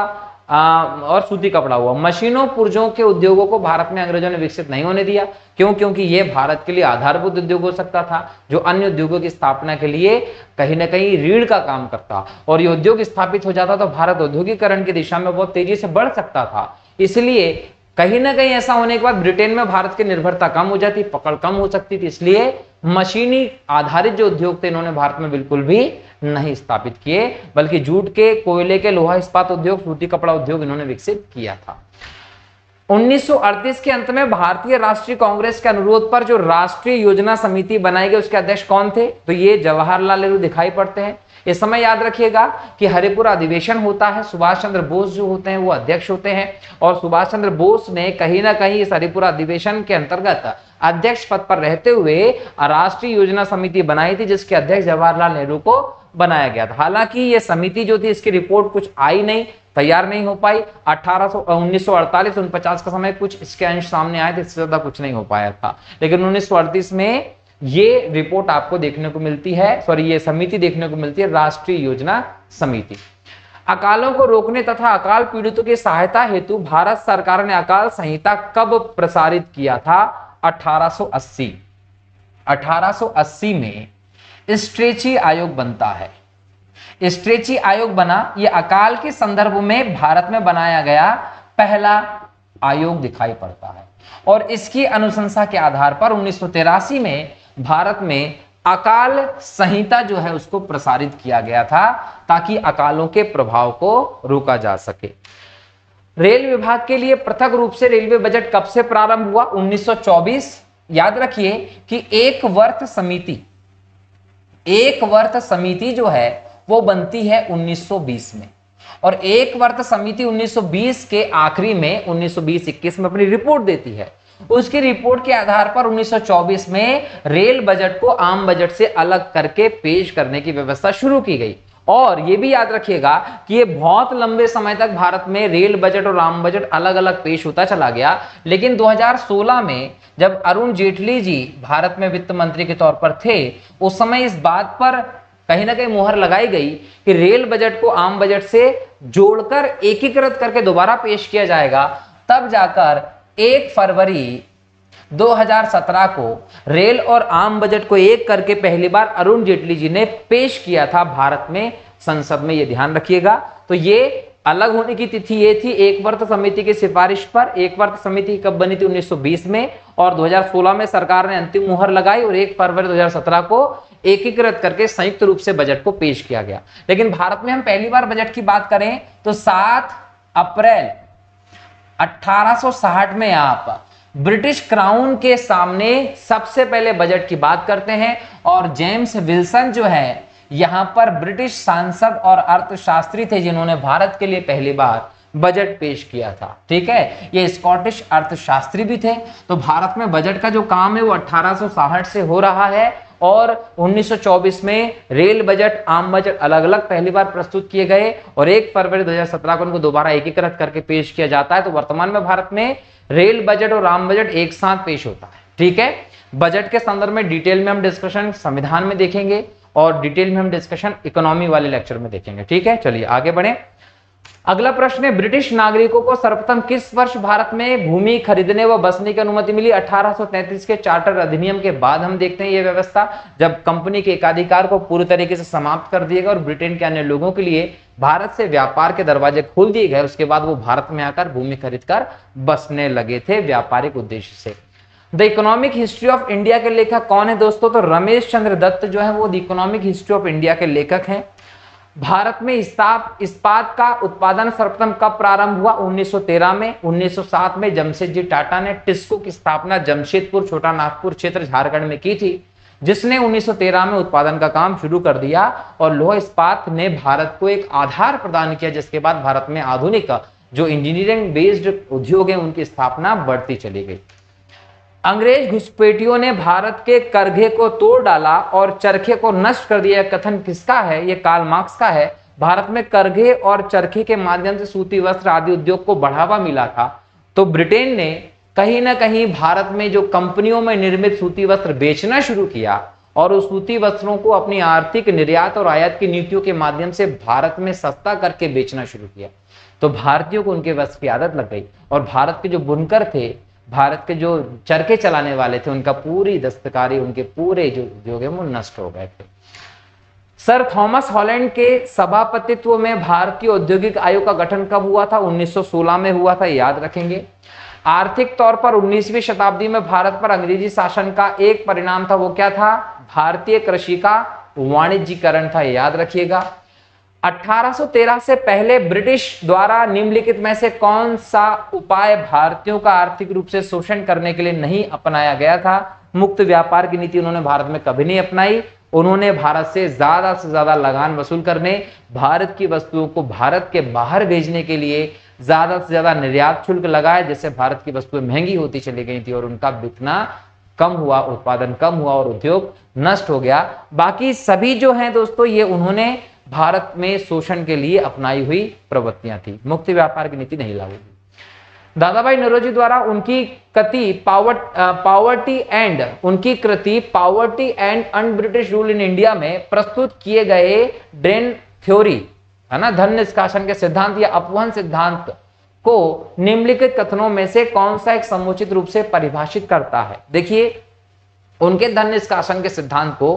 और सूती कपड़ा हुआ। मशीनों पुर्जों के उद्योगों को भारत में अंग्रेजों ने विकसित नहीं होने दिया। क्यों? क्योंकि ये भारत के लिए आधारभूत उद्योग हो सकता था जो अन्य उद्योगों की स्थापना के लिए कहीं ना कहीं रीढ़ का काम करता, और ये उद्योग स्थापित हो जाता तो भारत औद्योगिकरण की दिशा में बहुत तेजी से बढ़ सकता था। इसलिए कहीं ना कहीं ऐसा होने के बाद ब्रिटेन में भारत की निर्भरता कम हो जाती, पकड़ कम हो सकती थी, इसलिए मशीनी आधारित जो उद्योग थे इन्होंने भारत में बिल्कुल भी नहीं स्थापित किए, बल्कि जूट के, कोयले के, लोहा इस्पात उद्योग, सूती कपड़ा उद्योग इन्होंने विकसित किया था। 1938 के अंत में भारतीय राष्ट्रीय कांग्रेस के अनुरोध पर जो राष्ट्रीय योजना समिति बनाई गई उसके अध्यक्ष कौन थे? तो ये जवाहरलाल नेहरू दिखाई पड़ते हैं। इस समय याद रखिएगा कि हरिपुर अधिवेशन होता है, सुभाष चंद्र बोस जो होते हैं वो अध्यक्ष होते हैं, और सुभाष चंद्र बोस ने कहीं ना कहीं इस हरिपुर अधिवेशन के अंतर्गत अध्यक्ष पद पर रहते हुए राष्ट्रीय योजना समिति बनाई थी, जिसके अध्यक्ष जवाहरलाल नेहरू को बनाया गया था। हालांकि ये समिति जो थी इसकी रिपोर्ट कुछ आई नहीं, तैयार नहीं हो पाई। 1948-49 का समय कुछ इसके अंश सामने आए थे, इससे ज्यादा कुछ नहीं हो पाया था। लेकिन 1938 में ये रिपोर्ट आपको देखने को मिलती है, ये समिति देखने को मिलती है, राष्ट्रीय योजना समिति। अकालों को रोकने तथा अकाल पीड़ितों की सहायता हेतु भारत सरकार ने अकाल संहिता कब प्रसारित किया था? 1880। 1880 में स्ट्रेची आयोग बनता है। स्ट्रेची आयोग बना, यह अकाल के संदर्भ में भारत में बनाया गया पहला आयोग दिखाई पड़ता है, और इसकी अनुशंसा के आधार पर 1983 में भारत में अकाल संहिता जो है उसको प्रसारित किया गया था, ताकि अकालों के प्रभाव को रोका जा सके। रेल विभाग के लिए पृथक रूप से रेलवे बजट कब से प्रारंभ हुआ? 1924। याद रखिए कि एक वर्ष समिति जो है वो बनती है 1920 में, और एक वर्ष समिति 1920 के आखिरी में 1920-21 में अपनी रिपोर्ट देती है। उसकी रिपोर्ट के आधार पर 1924 में रेल बजट को आम बजट से अलग करके पेश करने की व्यवस्था शुरू की गई। और यह भी याद रखिएगा कि ये बहुत लंबे समय तक भारत में रेल बजट और आम बजट अलग अलग पेश होता चला गया, लेकिन 2016 में जब अरुण जेटली जी भारत में वित्त मंत्री के तौर पर थे, उस समय इस बात पर कहीं ना कहीं मुहर लगाई गई कि रेल बजट को आम बजट से जोड़कर एकीकृत करके दोबारा पेश किया जाएगा। तब जाकर 1 फरवरी 2017 को रेल और आम बजट को एक करके पहली बार अरुण जेटली जी ने पेश किया था भारत में संसद में, ये ध्यान रखिएगा। तो ये अलग होने की तिथि ये थी एक वर्ष समिति की सिफारिश पर। एक वर्ष समिति कब बनी थी? 1920 में, और 2016 में सरकार ने अंतिम मुहर लगाई और 1 फरवरी 2017 को एकीकृत करके संयुक्त रूप से बजट को पेश किया गया। लेकिन भारत में हम पहली बार बजट की बात करें तो 7 अप्रैल 1860 में आप ब्रिटिश क्राउन के सामने सबसे पहले बजट की बात करते हैं, और जेम्स विल्सन जो है यहां पर ब्रिटिश सांसद और अर्थशास्त्री थे जिन्होंने भारत के लिए पहली बार बजट पेश किया था। ठीक है, ये स्कॉटिश अर्थशास्त्री भी थे। तो भारत में बजट का जो काम है वो 1860 से हो रहा है, और 1924 में रेल बजट, आम बजट अलग अलग पहली बार प्रस्तुत किए गए, और 1 फरवरी 2017 को उनको दोबारा एकीकृत करके पेश किया जाता है। तो वर्तमान में भारत में रेल बजट और आम बजट एक साथ पेश होता है। ठीक है, बजट के संदर्भ में डिटेल में हम डिस्कशन संविधान में देखेंगे, और डिटेल में हम डिस्कशन इकोनॉमी वाले लेक्चर में देखेंगे। ठीक है, चलिए आगे बढ़े। अगला प्रश्न है, ब्रिटिश नागरिकों को सर्वप्रथम किस वर्ष भारत में भूमि खरीदने व बसने की अनुमति मिली? 1833 के चार्टर अधिनियम के बाद हम देखते हैं यह व्यवस्था, जब कंपनी के एकाधिकार को पूरी तरीके से समाप्त कर दिया गया और ब्रिटेन के अन्य लोगों के लिए भारत से व्यापार के दरवाजे खोल दिए गए। उसके बाद वो भारत में आकर भूमि खरीदकर बसने लगे थे व्यापारिक उद्देश्य से। The economic history of India के लेखक कौन है दोस्तों? तो रमेश चंद्र दत्त जो है वो the economic history of India के लेखक हैं। भारत में इस्पात का उत्पादन सर्वप्रथम कब प्रारंभ हुआ? 1913 में। 1907 में जमशेद जी टाटा ने टिस्को की स्थापना जमशेदपुर, छोटा नागपुर क्षेत्र झारखंड में की थी, जिसने 1913 में उत्पादन का काम शुरू कर दिया, और लौह इस्पात ने भारत को एक आधार प्रदान किया, जिसके बाद भारत में आधुनिक जो इंजीनियरिंग बेस्ड उद्योग है उनकी स्थापना बढ़ती चली गई। अंग्रेज घुसपैठियों ने भारत के करघे को तोड़ डाला और चरखे को नष्ट कर दिया, कथन किसका है? ये कार्ल मार्क्स का है। भारत में करघे और चरखे के माध्यम से सूती वस्त्र आदि उद्योग को बढ़ावा मिला था, तो ब्रिटेन ने कहीं ना कहीं भारत में जो कंपनियों में निर्मित सूती वस्त्र बेचना शुरू किया, और उस सूती वस्त्रों को अपनी आर्थिक निर्यात और आयात की नीतियों के माध्यम से भारत में सस्ता करके बेचना शुरू किया। तो भारतीयों को उनके वश की आदत लग गई और भारत के जो बुनकर थे, भारत के जो चरखे चलाने वाले थे, उनका पूरी दस्तकारी, उनके पूरे जो उद्योग है वो नष्ट हो गए थे। सर थॉमस हॉलैंड के सभापतित्व में भारतीय औद्योगिक आयोग का गठन कब हुआ था? 1916 में हुआ था, याद रखेंगे। आर्थिक तौर पर 19वीं शताब्दी में भारत पर अंग्रेजी शासन का एक परिणाम था, वो क्या था? भारतीय कृषि का वाणिज्यीकरण था, याद रखिएगा। 1813 से पहले ब्रिटिश द्वारा निम्नलिखित में से कौन सा उपाय भारतीयों का आर्थिक रूप से शोषण करने के लिए नहीं अपनाया गया था? मुक्त व्यापार की नीति उन्होंने भारत में कभी नहीं अपनाई। उन्होंने भारत से ज्यादा लगान वसूल करने, भारत की वस्तुओं को भारत के बाहर भेजने के लिए ज्यादा से ज्यादा निर्यात शुल्क लगाए, जिससे भारत की वस्तुएं महंगी होती चली गई थी और उनका बिकना कम हुआ, उत्पादन कम हुआ और उद्योग नष्ट हो गया। बाकी सभी जो हैं दोस्तों, ये उन्होंने भारत में शोषण के लिए अपनाई हुई प्रवृत्तियां थी, मुक्त व्यापार की नीति नहीं लागू हुई। दादाभाई नौरोजी द्वारा उनकी कृति poverty and un British rule in India में प्रस्तुत किए गए ड्रेन थ्योरी, है ना, धन निष्कासन के सिद्धांत या अपवहन सिद्धांत को निम्नलिखित कथनों में से कौन सा एक समुचित रूप से परिभाषित करता है? देखिए, उनके धन निष्कासन के सिद्धांत को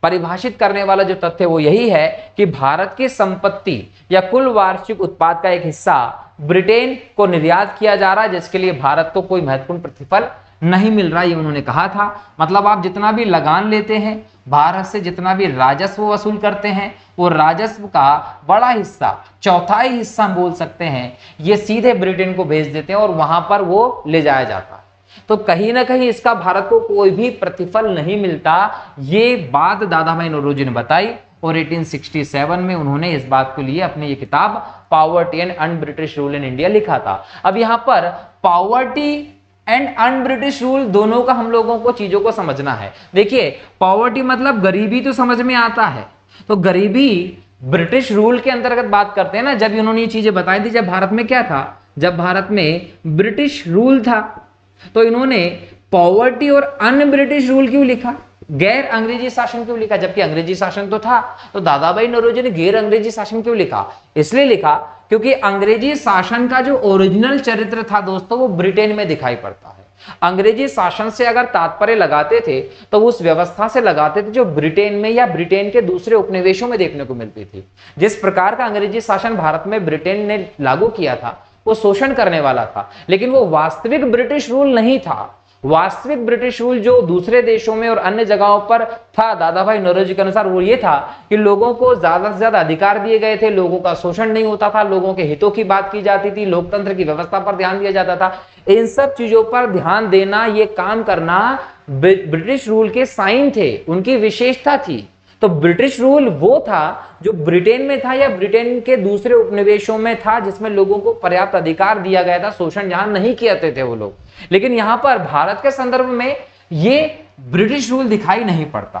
परिभाषित करने वाला जो तथ्य वो यही है कि भारत की संपत्ति या कुल वार्षिक उत्पाद का एक हिस्सा ब्रिटेन को निर्यात किया जा रहा है, जिसके लिए भारत को कोई महत्वपूर्ण प्रतिफल नहीं मिल रहा, ये उन्होंने कहा था। मतलब आप जितना भी लगान लेते हैं, भारत से जितना भी राजस्व वसूल करते हैं, वो राजस्व का बड़ा हिस्सा, चौथाई हिस्सा हम बोल सकते हैं, ये सीधे ब्रिटेन को भेज देते हैं और वहां पर वो ले जाया जाता है। तो कहीं ना कहीं इसका भारत को कोई भी प्रतिफल नहीं मिलता, ये बात दादाभाई नौरोजी ने बताई और 1867 में उन्होंने इस बात को लिए अपनी ये किताब poverty and un British rule in India लिखा था। अब यहां पर poverty and un British rule दोनों का हम लोगों को चीजों को समझना है। देखिए, पॉवर्टी मतलब गरीबी तो समझ में आता है, तो गरीबी ब्रिटिश रूल के अंतर्गत बात करते हैं ना। जब उन्होंने ये चीजें बताई थी, जब भारत में क्या था, जब भारत में ब्रिटिश रूल था, तो इन्होंने पॉवर्टी और अन ब्रिटिश रूल क्यों लिखा, गैर अंग्रेजी शासन क्यों लिखा, जबकि अंग्रेजी शासन तो था। तो दादाभाई नौरोजी ने गैर अंग्रेजी शासन क्यों लिखा? इसलिए लिखा क्योंकि अंग्रेजी शासन का जो ओरिजिनल चरित्र था दोस्तों, वो ब्रिटेन में दिखाई पड़ता है। अंग्रेजी शासन से अगर तात्पर्य लगाते थे तो उस व्यवस्था से लगाते थे जो ब्रिटेन में या ब्रिटेन के दूसरे उपनिवेशों में देखने को मिलती थी। जिस प्रकार का अंग्रेजी शासन भारत में ब्रिटेन ने लागू किया था, वो शोषण करने वाला था, लेकिन वो वास्तविक ब्रिटिश रूल नहीं था। वास्तविक ब्रिटिश रूल जो दूसरे देशों में और अन्य जगहों पर था, दादाभाई नौरोजी के अनुसार वो ये था कि लोगों को ज्यादा से ज्यादा अधिकार दिए गए थे, लोगों का शोषण नहीं होता था, लोगों के हितों की बात की जाती थी, लोकतंत्र की व्यवस्था पर ध्यान दिया जाता था। इन सब चीजों पर ध्यान देना, ये काम करना ब्रिटिश रूल के साइन थे, उनकी विशेषता थी। तो ब्रिटिश रूल वो था जो ब्रिटेन में था या ब्रिटेन के दूसरे उपनिवेशों में था, जिसमें लोगों को पर्याप्त अधिकार दिया गया था, शोषण जहां नहीं किए थे वो लोग। लेकिन यहां पर भारत के संदर्भ में ये ब्रिटिश रूल दिखाई नहीं पड़ता।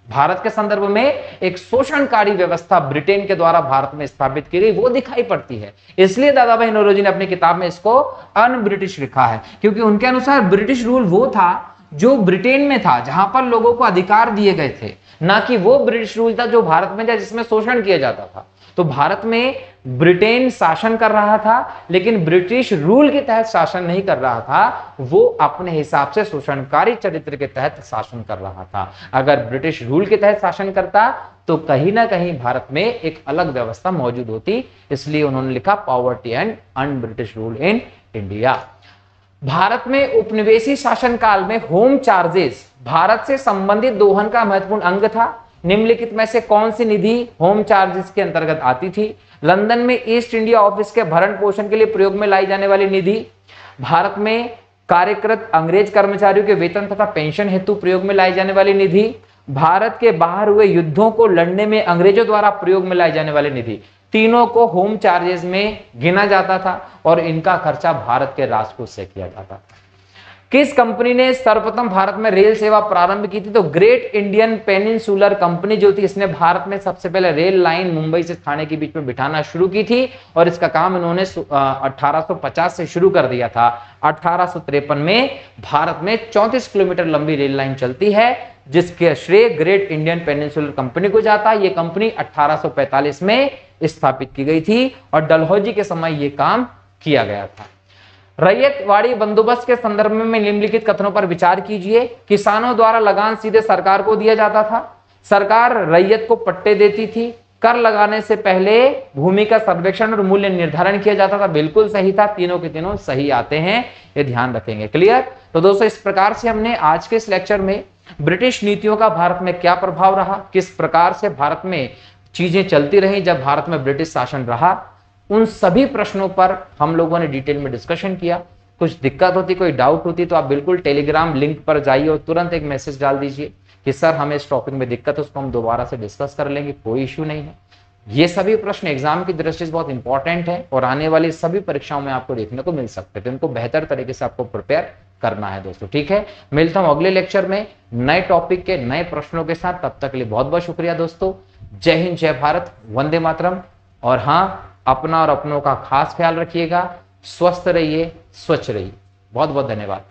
भारत के संदर्भ में एक शोषणकारी व्यवस्था ब्रिटेन के द्वारा भारत में स्थापित की गई, वो दिखाई पड़ती है। इसलिए दादाभाई नौरोजी ने अपनी किताब में इसको अन ब्रिटिश लिखा है, क्योंकि उनके अनुसार ब्रिटिश रूल वो था जो ब्रिटेन में था, जहां पर लोगों को अधिकार दिए गए थे, ना कि वो ब्रिटिश रूल था जो भारत में था जिसमें शोषण किया जाता था। तो भारत में ब्रिटेन शासन कर रहा था, लेकिन ब्रिटिश रूल के तहत शासन नहीं कर रहा था, वो अपने हिसाब से शोषणकारी चरित्र के तहत शासन कर रहा था। अगर ब्रिटिश रूल के तहत शासन करता तो कहीं ना कहीं भारत में एक अलग व्यवस्था मौजूद होती। इसलिए उन्होंने लिखा poverty and un British rule in India. Bharat में उपनिवेशी शासन काल में होम चार्जेस भारत से संबंधित दोहन का महत्वपूर्ण अंग था। निम्नलिखित में से कौन सी निधि होम चार्जेस के अंतर्गत आती थी? लंदन में ईस्ट इंडिया ऑफिस के भरण पोषण के लिए प्रयोग में लाई जाने वाली निधि, भारत में कार्यरत अंग्रेज कर्मचारियों के वेतन तथा पेंशन हेतु प्रयोग में लाई जाने वाली निधि, भारत के बाहर हुए युद्धों को लड़ने में अंग्रेजों द्वारा प्रयोग में लाई जाने वाली निधि। तीनों को होम चार्जेस में गिना जाता था और इनका खर्चा भारत के राजकोष से किया जाता था। किस कंपनी ने सर्वप्रथम भारत में रेल सेवा प्रारंभ की थी? तो ग्रेट इंडियन पेनिनसुलर कंपनी जो थी, इसने भारत में सबसे पहले रेल लाइन मुंबई से ठाणे के बीच में बिठाना शुरू की थी और इसका काम इन्होंने 1850 से शुरू कर दिया था। 1853 में भारत में 34 किलोमीटर लंबी रेल लाइन चलती है, जिसके श्रेय ग्रेट इंडियन पेनिनसुलर कंपनी को जाता है। यह कंपनी 1845 में स्थापित की गई थी और डलहौजी के समय यह काम किया गया था। रैयतवाड़ी बंदोबस्त के संदर्भ में निम्नलिखित कथनों पर विचार कीजिए। किसानों द्वारा लगान सीधे सरकार को दिया जाता था, सरकार रैयत को पट्टे देती थी, कर लगाने से पहले भूमि का सर्वेक्षण और मूल्य निर्धारण किया जाता था। बिल्कुल सही था, तीनों के तीनों सही आते हैं, ये ध्यान रखेंगे। क्लियर? तो दोस्तों इस प्रकार से हमने आज के इस लेक्चर में ब्रिटिश नीतियों का भारत में क्या प्रभाव रहा, किस प्रकार से भारत में चीजें चलती रही जब भारत में ब्रिटिश शासन रहा, उन सभी प्रश्नों पर हम लोगों ने डिटेल में डिस्कशन किया। कुछ दिक्कत होती, कोई डाउट होती तो आप बिल्कुल टेलीग्राम लिंक पर जाइए और तुरंत एक मैसेज डाल दीजिए कि सर हमें इस टॉपिक में दिक्कत है, उसको हम दोबारा से डिस्कस कर लेंगे, कोई इश्यू नहीं है। ये सभी प्रश्न एग्जाम की दृष्टि से बहुत इंपॉर्टेंट है और आने वाली सभी परीक्षाओं में आपको देखने को मिल सकते हैं, तो इनको बेहतर तरीके से आपको प्रिपेयर करना है दोस्तों। ठीक है, मिलता हूं अगले लेक्चर में नए टॉपिक के नए प्रश्नों के साथ। तब तक के लिए बहुत बहुत शुक्रिया दोस्तों। जय हिंद, जय भारत, वंदे मातरम। और हाँ, अपना और अपनों का खास ख्याल रखिएगा, स्वस्थ रहिए, स्वच्छ रहिए। बहुत बहुत धन्यवाद।